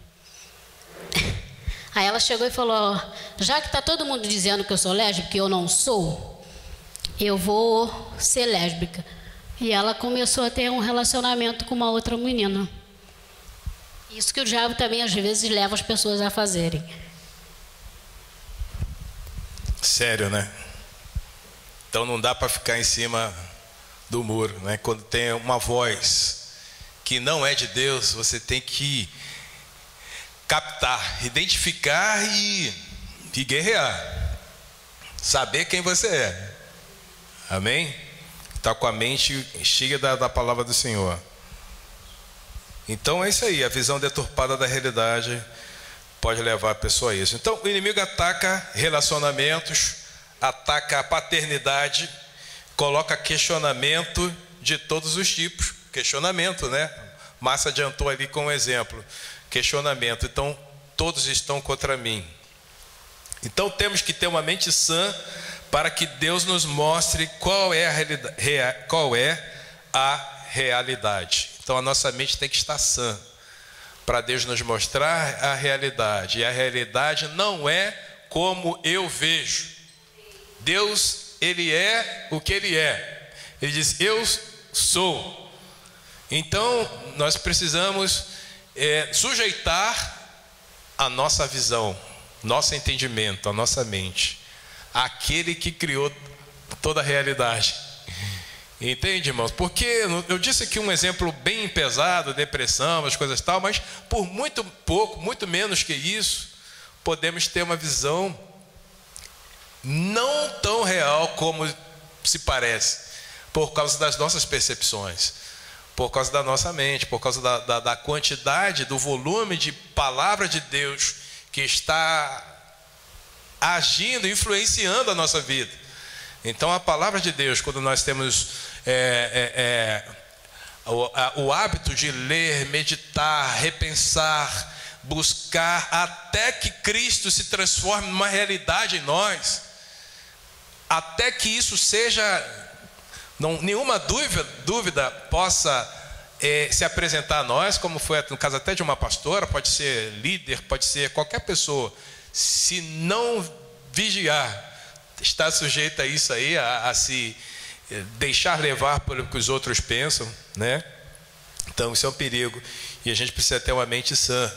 Aí ela chegou e falou, já que está todo mundo dizendo que eu sou lésbica, que eu não sou, eu vou ser lésbica. E ela começou a ter um relacionamento com uma outra menina. Isso que o diabo também às vezes leva as pessoas a fazerem. Sério, né? Então não dá para ficar em cima do muro, né? Quando tem uma voz que não é de Deus, você tem que captar, identificar e guerrear. Saber quem você é. Amém? Está com a mente cheia da palavra do Senhor. Então é isso aí, a visão deturpada da realidade pode levar a pessoa a isso. Então o inimigo ataca relacionamentos, ataca a paternidade, coloca questionamento de todos os tipos. Questionamento, né? Márcia adiantou ali com um exemplo. Questionamento. Então todos estão contra mim. Então temos que ter uma mente sã para que Deus nos mostre qual é a realidade. Então a nossa mente tem que estar sã para Deus nos mostrar a realidade. E a realidade não é como eu vejo. Deus, Ele é o que Ele é. Ele diz, eu sou. Então nós precisamos sujeitar a nossa visão, nosso entendimento, a nossa mente, àquele que criou toda a realidade. Entende, irmãos? Porque eu disse aqui um exemplo bem pesado, depressão, as coisas tal, mas por muito pouco, muito menos que isso, podemos ter uma visão não tão real como se parece, por causa das nossas percepções, por causa da nossa mente, por causa da quantidade, do volume de palavra de Deus que está agindo, influenciando a nossa vida. Então a palavra de Deus, quando nós temos o hábito de ler, meditar, repensar, buscar, até que Cristo se transforme numa realidade em nós, até que isso seja, nenhuma dúvida possa se apresentar a nós, como foi no caso até de uma pastora, pode ser líder, pode ser qualquer pessoa, se não vigiar, está sujeito a isso aí, a se deixar levar pelo que os outros pensam, né? Então isso é um perigo e a gente precisa ter uma mente sã.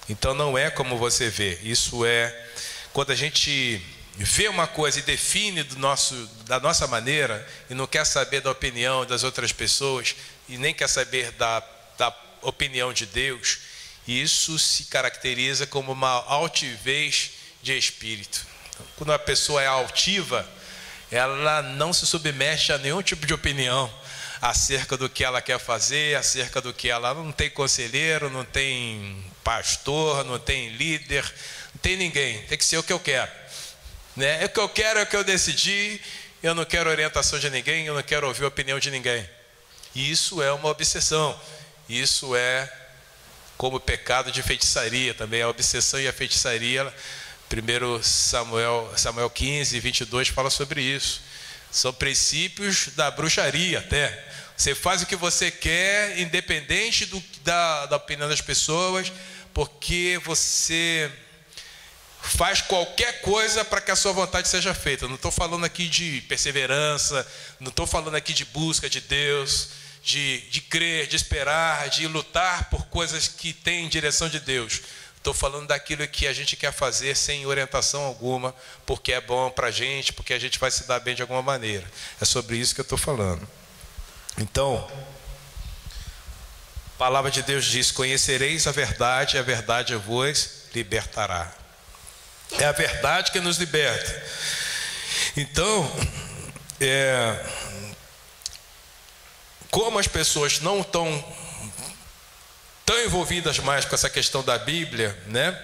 Então não é como você vê, isso é quando a gente vê uma coisa e define da nossa maneira e não quer saber da opinião das outras pessoas e nem quer saber da opinião de Deus, isso se caracteriza como uma altivez de espírito. Então, quando a pessoa é altiva, ela não se submete a nenhum tipo de opinião acerca do que ela quer fazer, acerca do que ela não tem conselheiro, não tem pastor, não tem líder, não tem ninguém, tem que ser o que eu quero, né? O que eu quero é o que eu decidi, eu não quero orientação de ninguém, eu não quero ouvir a opinião de ninguém. E isso é uma obsessão, isso é como pecado de feitiçaria também, a obsessão e a feitiçaria. 1 Samuel 15, 22 fala sobre isso. São princípios da bruxaria até. Você faz o que você quer, independente da opinião das pessoas, porque você faz qualquer coisa para que a sua vontade seja feita. Não estou falando aqui de perseverança, não estou falando aqui de busca de Deus, de crer, de esperar, de lutar por coisas que têm direção de Deus. Estou falando daquilo que a gente quer fazer sem orientação alguma, porque é bom para a gente, porque a gente vai se dar bem de alguma maneira. É sobre isso que eu estou falando. Então, a palavra de Deus diz, conhecereis a verdade, e a verdade vos libertará. É a verdade que nos liberta. Então, como as pessoas não estão tão envolvidas mais com essa questão da Bíblia, né?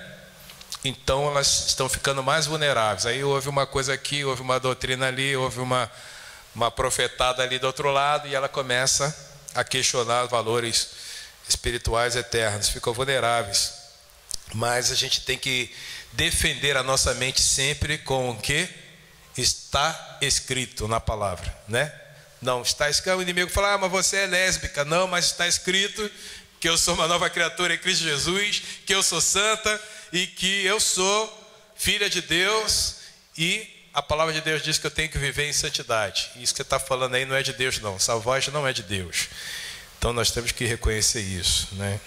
Então elas estão ficando mais vulneráveis. Aí houve uma coisa aqui, houve uma doutrina ali, houve uma profetada ali do outro lado, e ela começa a questionar os valores espirituais eternos, ficam vulneráveis. Mas a gente tem que defender a nossa mente sempre com o que está escrito na palavra, né? Não, está escrito, o inimigo fala, mas você é lésbica. Não, mas está escrito que eu sou uma nova criatura em Cristo Jesus, que eu sou santa e que eu sou filha de Deus, e a palavra de Deus diz que eu tenho que viver em santidade. Isso que você está falando aí não é de Deus não, essa voz não é de Deus. Então nós temos que reconhecer isso, né?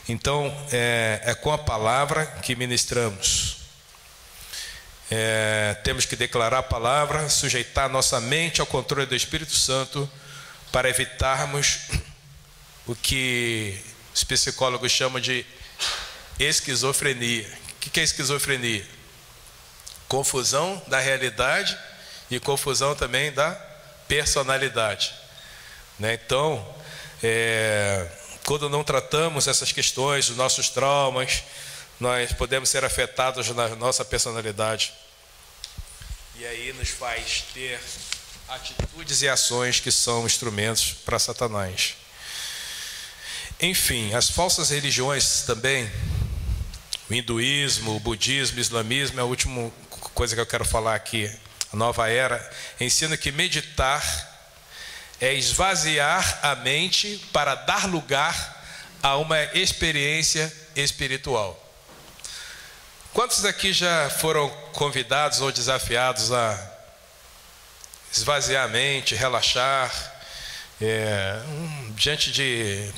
Então é com a palavra que ministramos. Temos que declarar a palavra, sujeitar nossa mente ao controle do Espírito Santo, para evitarmos o que os psicólogos chamam de esquizofrenia. O que é esquizofrenia? Confusão da realidade e confusão também da personalidade, né? Então, quando não tratamos essas questões, os nossos traumas, nós podemos ser afetados na nossa personalidade. E aí nos faz ter atitudes e ações que são instrumentos para Satanás. Enfim, as falsas religiões também, o hinduísmo, o budismo, o islamismo, é a última coisa que eu quero falar aqui. A nova era ensina que meditar é esvaziar a mente para dar lugar a uma experiência espiritual. Quantos aqui já foram convidados ou desafiados a esvaziar a mente, relaxar, diante de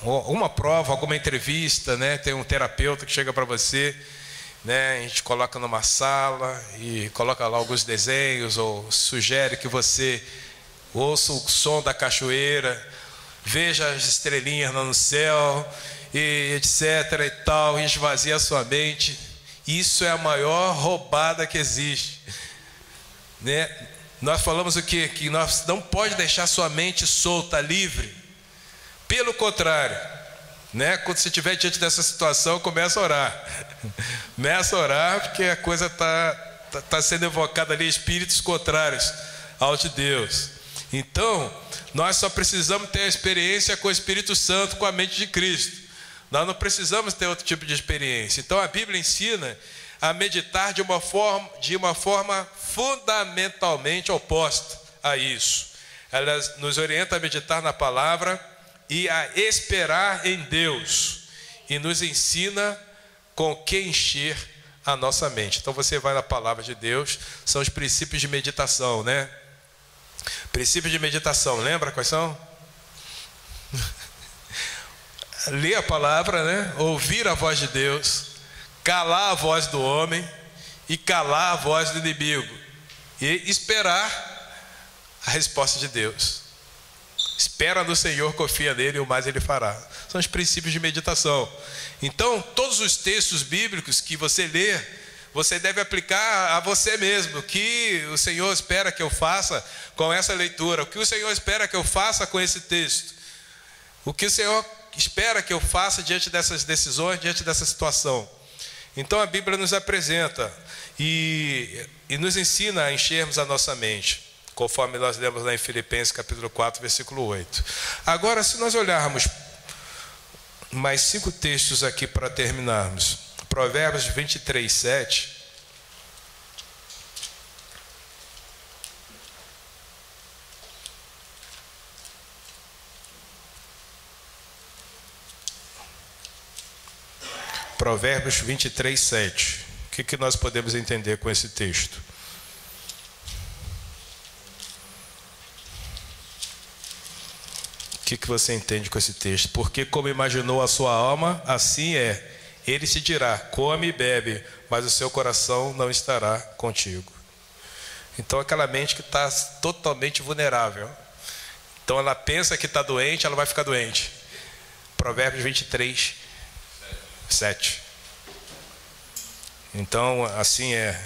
uma prova, alguma entrevista, né? Tem um terapeuta que chega para você, né? A gente coloca numa sala e coloca lá alguns desenhos, ou sugere que você ouça o som da cachoeira, veja as estrelinhas no céu, e etc e tal, e esvazia a sua mente. Isso é a maior roubada que existe, né? Nós falamos o quê? Que nós não pode deixar sua mente solta, livre. Pelo contrário, né? Quando você estiver diante dessa situação, começa a orar. Começa a orar, porque a coisa está sendo evocada ali, espíritos contrários ao de Deus. Então, nós só precisamos ter a experiência com o Espírito Santo, com a mente de Cristo. Nós não precisamos ter outro tipo de experiência. Então a Bíblia ensina a meditar de uma forma fundamentalmente oposta a isso. Ela nos orienta a meditar na palavra e a esperar em Deus, e nos ensina com que encher a nossa mente. Então você vai na palavra de Deus, são os princípios de meditação, né? Princípios de meditação, lembra quais são? Ler a palavra, né? Ouvir a voz de Deus, calar a voz do homem e calar a voz do inimigo, e esperar a resposta de Deus. Espera no Senhor, confia nele e o mais ele fará. São os princípios de meditação. Então, todos os textos bíblicos que você lê, você deve aplicar a você mesmo. O que o Senhor espera que eu faça com essa leitura? O que o Senhor espera que eu faça com esse texto? O que o Senhor espera que eu faça diante dessas decisões, diante dessa situação? Então a Bíblia nos apresenta e nos ensina a enchermos a nossa mente, conforme nós lemos lá em Filipenses capítulo 4, versículo 8. Agora, se nós olharmos mais 5 textos aqui para terminarmos. Provérbios 23, 7. Provérbios 23, 7. O que nós podemos entender com esse texto? O que você entende com esse texto? Porque como imaginou a sua alma, assim é. Ele se dirá, come e bebe, mas o seu coração não estará contigo. Então aquela mente que está totalmente vulnerável. Então ela pensa que está doente, ela vai ficar doente. Provérbios 23, 7. Então assim é.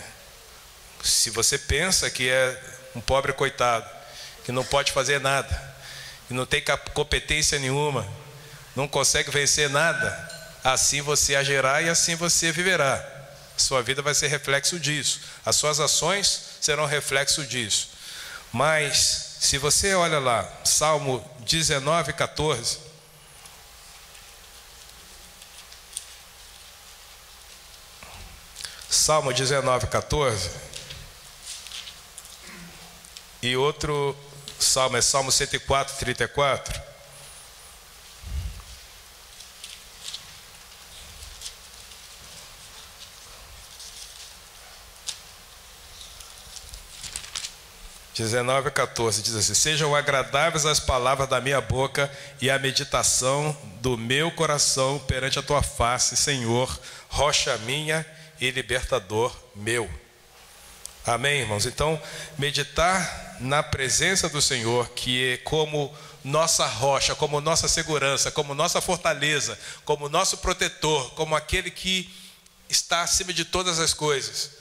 Se você pensa que é um pobre coitado, que não pode fazer nada, que não tem competência nenhuma, não consegue vencer nada, assim você agirá e assim você viverá. Sua vida vai ser reflexo disso. As suas ações serão reflexo disso. Mas, se você olha lá, Salmo 19, 14. Salmo 19, 14. E outro salmo é Salmo 104, 34. (19, 14) diz assim: sejam agradáveis as palavras da minha boca e a meditação do meu coração perante a tua face, Senhor, rocha minha e libertador meu. Amém, irmãos? Então, meditar na presença do Senhor, que é como nossa rocha, como nossa segurança, como nossa fortaleza, como nosso protetor, como aquele que está acima de todas as coisas.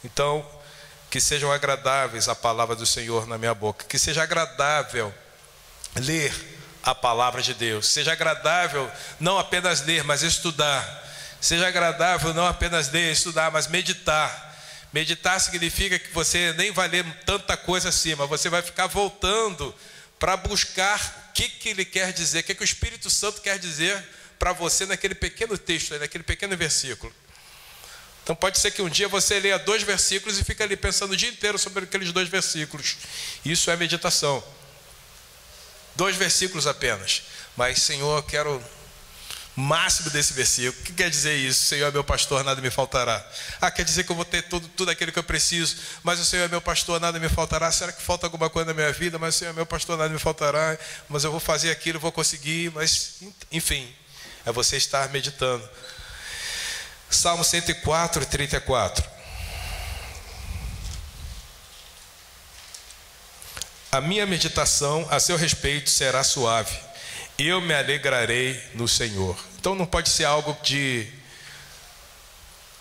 Então, que sejam agradáveis a palavra do Senhor na minha boca, que seja agradável ler a palavra de Deus, seja agradável não apenas ler, mas estudar, seja agradável não apenas ler, estudar, mas meditar. Meditar significa que você nem vai ler tanta coisa assim, mas você vai ficar voltando para buscar o que ele quer dizer, o que o Espírito Santo quer dizer para você naquele pequeno texto, naquele pequeno versículo. Então pode ser que um dia você leia 2 versículos e fique ali pensando o dia inteiro sobre aqueles 2 versículos. Isso é meditação. 2 versículos apenas. Mas, Senhor, eu quero o máximo desse versículo. O que quer dizer isso? Senhor é meu pastor, nada me faltará. Quer dizer que eu vou ter tudo aquilo que eu preciso, mas o Senhor é meu pastor, nada me faltará. Será que falta alguma coisa na minha vida? Mas o Senhor é meu pastor, nada me faltará. Mas eu vou fazer aquilo, vou conseguir. Mas, enfim, é você estar meditando. Salmo 104, 34. A minha meditação a seu respeito será suave. Eu me alegrarei no Senhor. Então não pode ser algo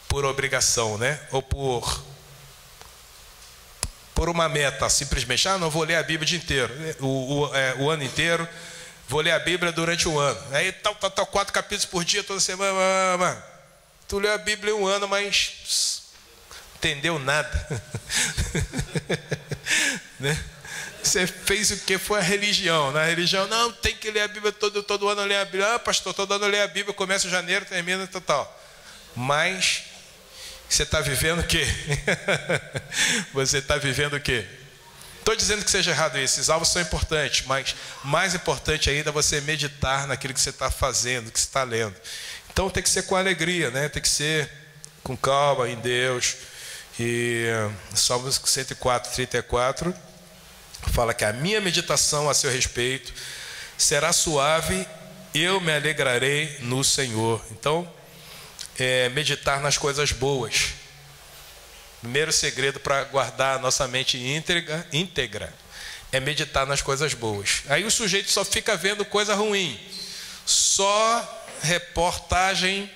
por obrigação, né? Ou por uma meta, simplesmente. Não vou ler a Bíblia o dia inteiro, o ano inteiro. Vou ler a Bíblia durante o ano. Aí 4 capítulos por dia, toda semana. Tu leu a Bíblia 1 ano, mas entendeu nada. Né? Você fez o que? Foi a religião. Na religião, não, tem que ler a Bíblia todo ano, ler a Bíblia. Pastor, todo ano ler a Bíblia, começa em janeiro, termina total. Mas você está vivendo o quê? Você está vivendo o quê? Estou dizendo que seja errado isso. Esses alvos são importantes, mas mais importante ainda é você meditar naquilo que você está fazendo, que você está lendo. Então tem que ser com alegria, né? Tem que ser com calma em Deus. E Salmo 104, 34 fala que a minha meditação a seu respeito será suave, eu me alegrarei no Senhor. Então, meditar nas coisas boas. Primeiro segredo para guardar a nossa mente íntegra é meditar nas coisas boas. Aí o sujeito só fica vendo coisa ruim, só reportagem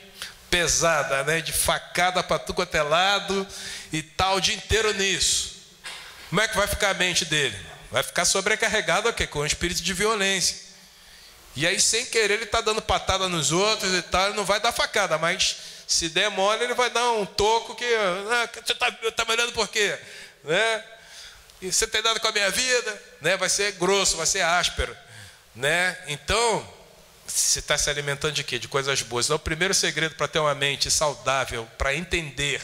pesada, né? De facada para tudo quanto é lado e tal, o dia inteiro nisso. Como é que vai ficar a mente dele? Vai ficar sobrecarregado com o espírito de violência. E aí, sem querer, ele está dando patada nos outros e tal. Ele não vai dar facada, mas se der mole, ele vai dar um toco que... você está me olhando por quê? Né? E você tem nada com a minha vida? Né? Vai ser grosso, vai ser áspero. Né? Então, você está se alimentando de quê? De coisas boas. Então, o primeiro segredo para ter uma mente saudável, para entender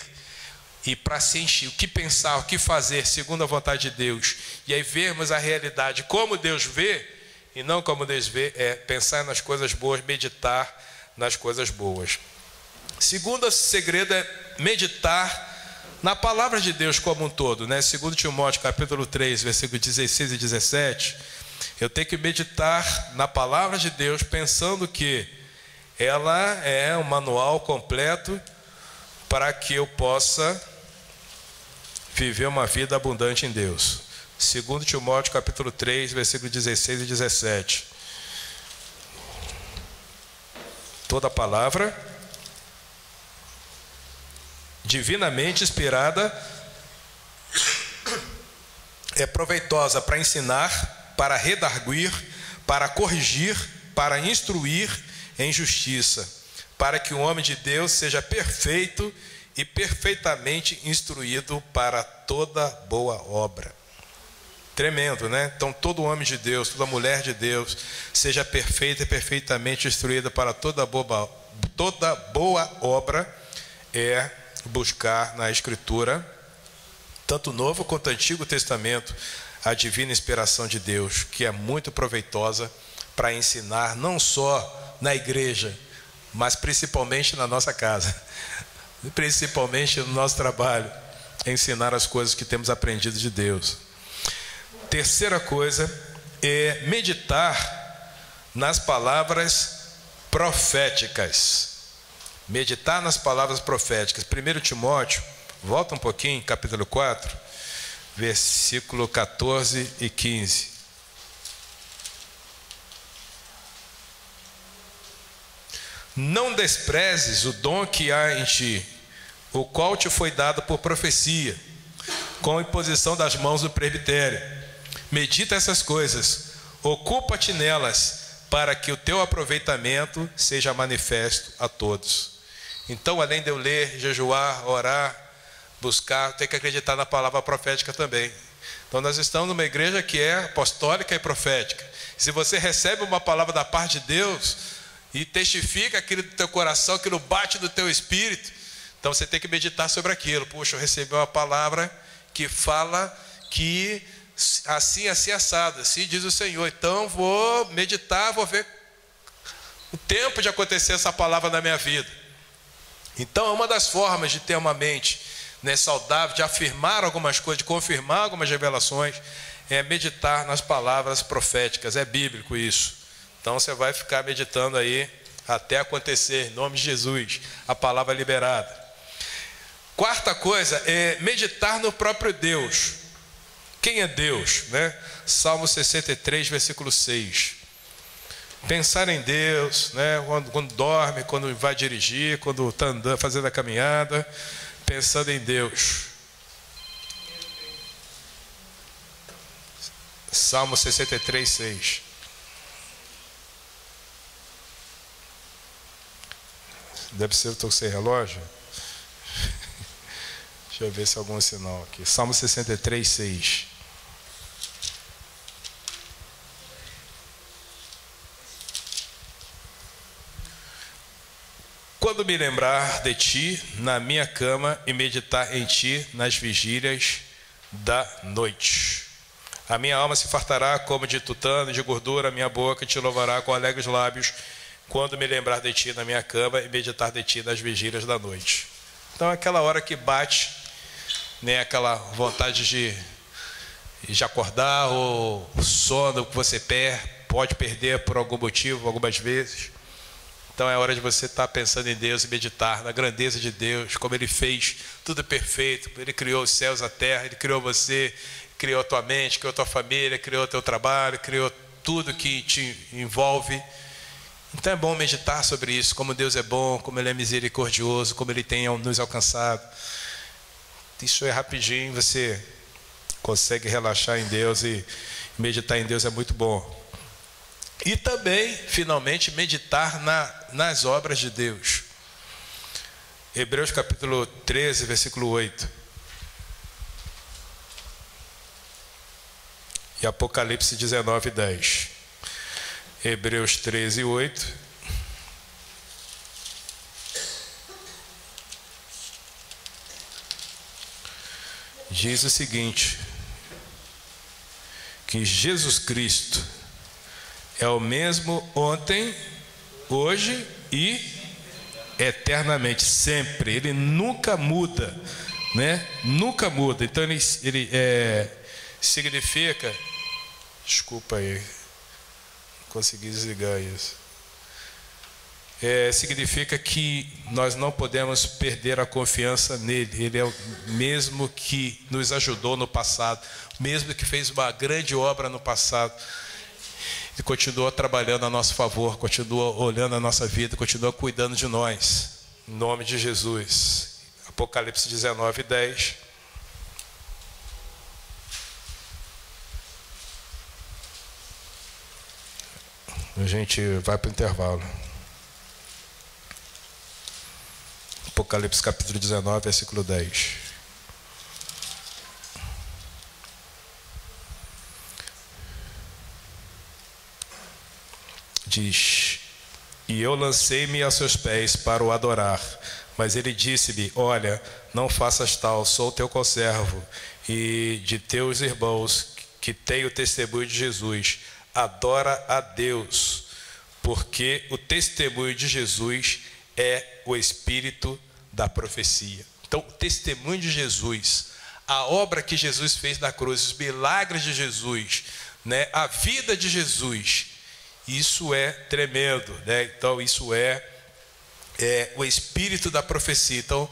e para se encher, o que pensar, o que fazer, segundo a vontade de Deus, e aí vermos a realidade como Deus vê, e não como Deus vê, é pensar nas coisas boas, meditar nas coisas boas. Segundo segredo é meditar na palavra de Deus como um todo, né? Segundo Timóteo capítulo 3, versículos 16 e 17, eu tenho que meditar na palavra de Deus, pensando que ela é um manual completo para que eu possa viver uma vida abundante em Deus. Segundo Timóteo capítulo 3, versículos 16 e 17. Toda palavra divinamente inspirada é proveitosa para ensinar, para redarguir, para corrigir, para instruir em justiça, para que o homem de Deus seja perfeito e perfeitamente instruído para toda boa obra. Tremendo, né? Então todo homem de Deus, toda mulher de Deus seja perfeita e perfeitamente instruída para toda boa obra, é buscar na Escritura, tanto o Novo quanto o Antigo Testamento, a divina inspiração de Deus, que é muito proveitosa para ensinar não só na igreja, mas principalmente na nossa casa, principalmente no nosso trabalho, ensinar as coisas que temos aprendido de Deus. Terceira coisa é meditar nas palavras proféticas. Meditar nas palavras proféticas. 1 Timóteo, volta um pouquinho, capítulo 4, versículo 14 e 15. Não desprezes o dom que há em ti, o qual te foi dado por profecia, com a imposição das mãos do presbitério. Medita essas coisas, ocupa-te nelas, para que o teu aproveitamento seja manifesto a todos. Então, além de eu ler, jejuar, orar, buscar, tem que acreditar na palavra profética também. Então, nós estamos numa igreja que é apostólica e profética. Se você recebe uma palavra da parte de Deus e testifica aquilo do teu coração, aquilo bate do teu espírito, então você tem que meditar sobre aquilo. Puxa, eu recebi uma palavra que fala que assim, assim, assado, assim diz o Senhor. Então vou meditar, vou ver o tempo de acontecer essa palavra na minha vida. Então é uma das formas de ter uma mente, né, saudável, de afirmar algumas coisas, de confirmar algumas revelações, é meditar nas palavras proféticas. É bíblico isso. Então você vai ficar meditando aí até acontecer, em nome de Jesus, a palavra liberada. Quarta coisa é meditar no próprio Deus. Quem é Deus, né? Salmo 63, versículo 6. Pensar em Deus, né? Quando dorme, quando vai dirigir, quando está andando, fazendo a caminhada, pensando em Deus. Salmo 63, 6. Deve ser o teu sem relógio. Deixa eu ver se há algum sinal aqui. Salmo 63, 6. Quando me lembrar de ti na minha cama e meditar em ti nas vigílias da noite. A minha alma se fartará como de tutano e de gordura, a minha boca te louvará com alegres lábios, quando me lembrar de ti na minha cama e meditar de ti nas vigílias da noite. Então é aquela hora que bate, né, aquela vontade de acordar, ou o sono que você pode perder por algum motivo, algumas vezes. Então é hora de você estar pensando em Deus e meditar na grandeza de Deus, como Ele fez tudo perfeito. Ele criou os céus, a terra, Ele criou você, criou a tua mente, criou a tua família, criou o teu trabalho, criou tudo que te envolve. Então é bom meditar sobre isso, como Deus é bom, como Ele é misericordioso, como Ele tem nos alcançado. Isso é rapidinho, você consegue relaxar em Deus, e meditar em Deus é muito bom. E também, finalmente, meditar nas obras de Deus. Hebreus capítulo 13, versículo 8. E Apocalipse 19, 10. Hebreus 13, 8. Diz o seguinte: que Jesus Cristo é o mesmo ontem, hoje e eternamente, sempre. Ele nunca muda, né? Nunca muda. Então ele significa, desculpa aí, não consegui desligar isso. Significa que nós não podemos perder a confiança nele. Ele é o mesmo que nos ajudou no passado, mesmo que fez uma grande obra no passado. Ele continua trabalhando a nosso favor, continua olhando a nossa vida, continua cuidando de nós. Em nome de Jesus. Apocalipse 19, 10. A gente vai para o intervalo. Apocalipse capítulo 19, versículo 10. Diz: e eu lancei-me aos seus pés para o adorar. Mas ele disse-lhe: olha, não faças tal, sou teu conservo e de teus irmãos que têm o testemunho de Jesus. Adora a Deus, porque o testemunho de Jesus é o espírito da profecia. Então, o testemunho de Jesus, a obra que Jesus fez na cruz, os milagres de Jesus, né, a vida de Jesus, isso é tremendo, né? Então, isso é o espírito da profecia. Então,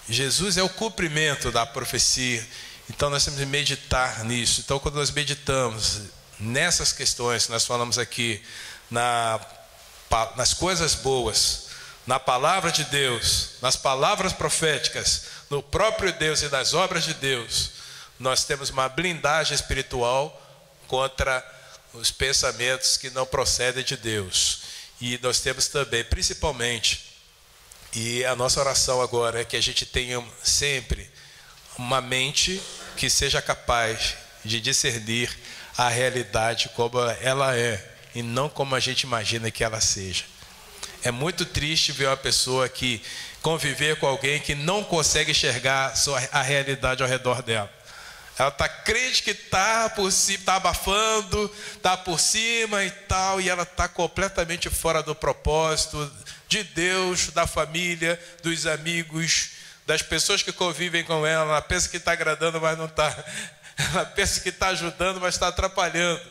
Jesus é o cumprimento da profecia. Então, nós temos que meditar nisso. Então, quando nós meditamos nessas questões que nós falamos aqui, nas coisas boas, na palavra de Deus, nas palavras proféticas, no próprio Deus e nas obras de Deus, nós temos uma blindagem espiritual contra os pensamentos que não procedem de Deus. E nós temos também, principalmente, e a nossa oração agora é que a gente tenha sempre uma mente que seja capaz de discernir a realidade como ela é e não como a gente imagina que ela seja. É muito triste ver uma pessoa que conviver com alguém que não consegue enxergar a realidade ao redor dela. Ela está crente que está por cima, está abafando, está por cima e tal, e ela está completamente fora do propósito de Deus, da família, dos amigos, das pessoas que convivem com ela. Ela pensa que está agradando, mas não está. Ela pensa que está ajudando, mas está atrapalhando.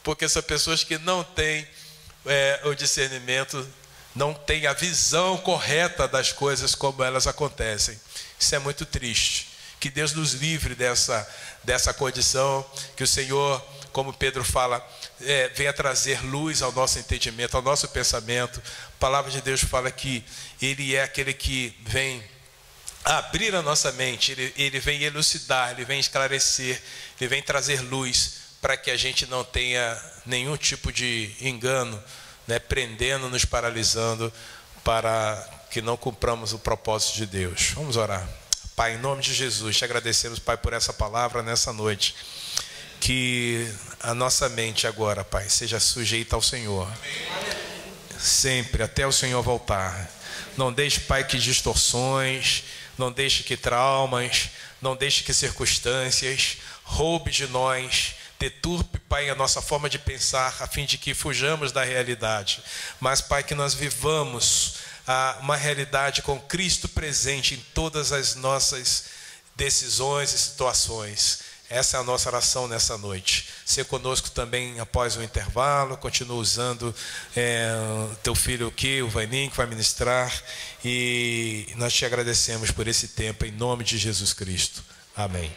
Porque são pessoas que não têm o discernimento, não têm a visão correta das coisas como elas acontecem. Isso é muito triste. Que Deus nos livre dessa condição, que o Senhor, como Pedro fala, venha trazer luz ao nosso entendimento, ao nosso pensamento. A palavra de Deus fala que Ele é aquele que vem abrir a nossa mente, ele vem elucidar, Ele vem esclarecer, Ele vem trazer luz para que a gente não tenha nenhum tipo de engano, né, prendendo, nos paralisando, para que não cumpramos o propósito de Deus. Vamos orar. Pai, em nome de Jesus, te agradecemos, Pai, por essa palavra nessa noite. Que a nossa mente agora, Pai, seja sujeita ao Senhor. Sempre, até o Senhor voltar. Não deixe, Pai, que distorções, não deixe que traumas, não deixe que circunstâncias roube de nós, deturpe, Pai, a nossa forma de pensar, a fim de que fujamos da realidade. Mas, Pai, que nós vivamos uma realidade com Cristo presente em todas as nossas decisões e situações. Essa é a nossa oração nessa noite. Ser conosco também após o intervalo. Continua usando teu filho aqui, o Vaninho, que vai ministrar. E nós te agradecemos por esse tempo, em nome de Jesus Cristo. Amém.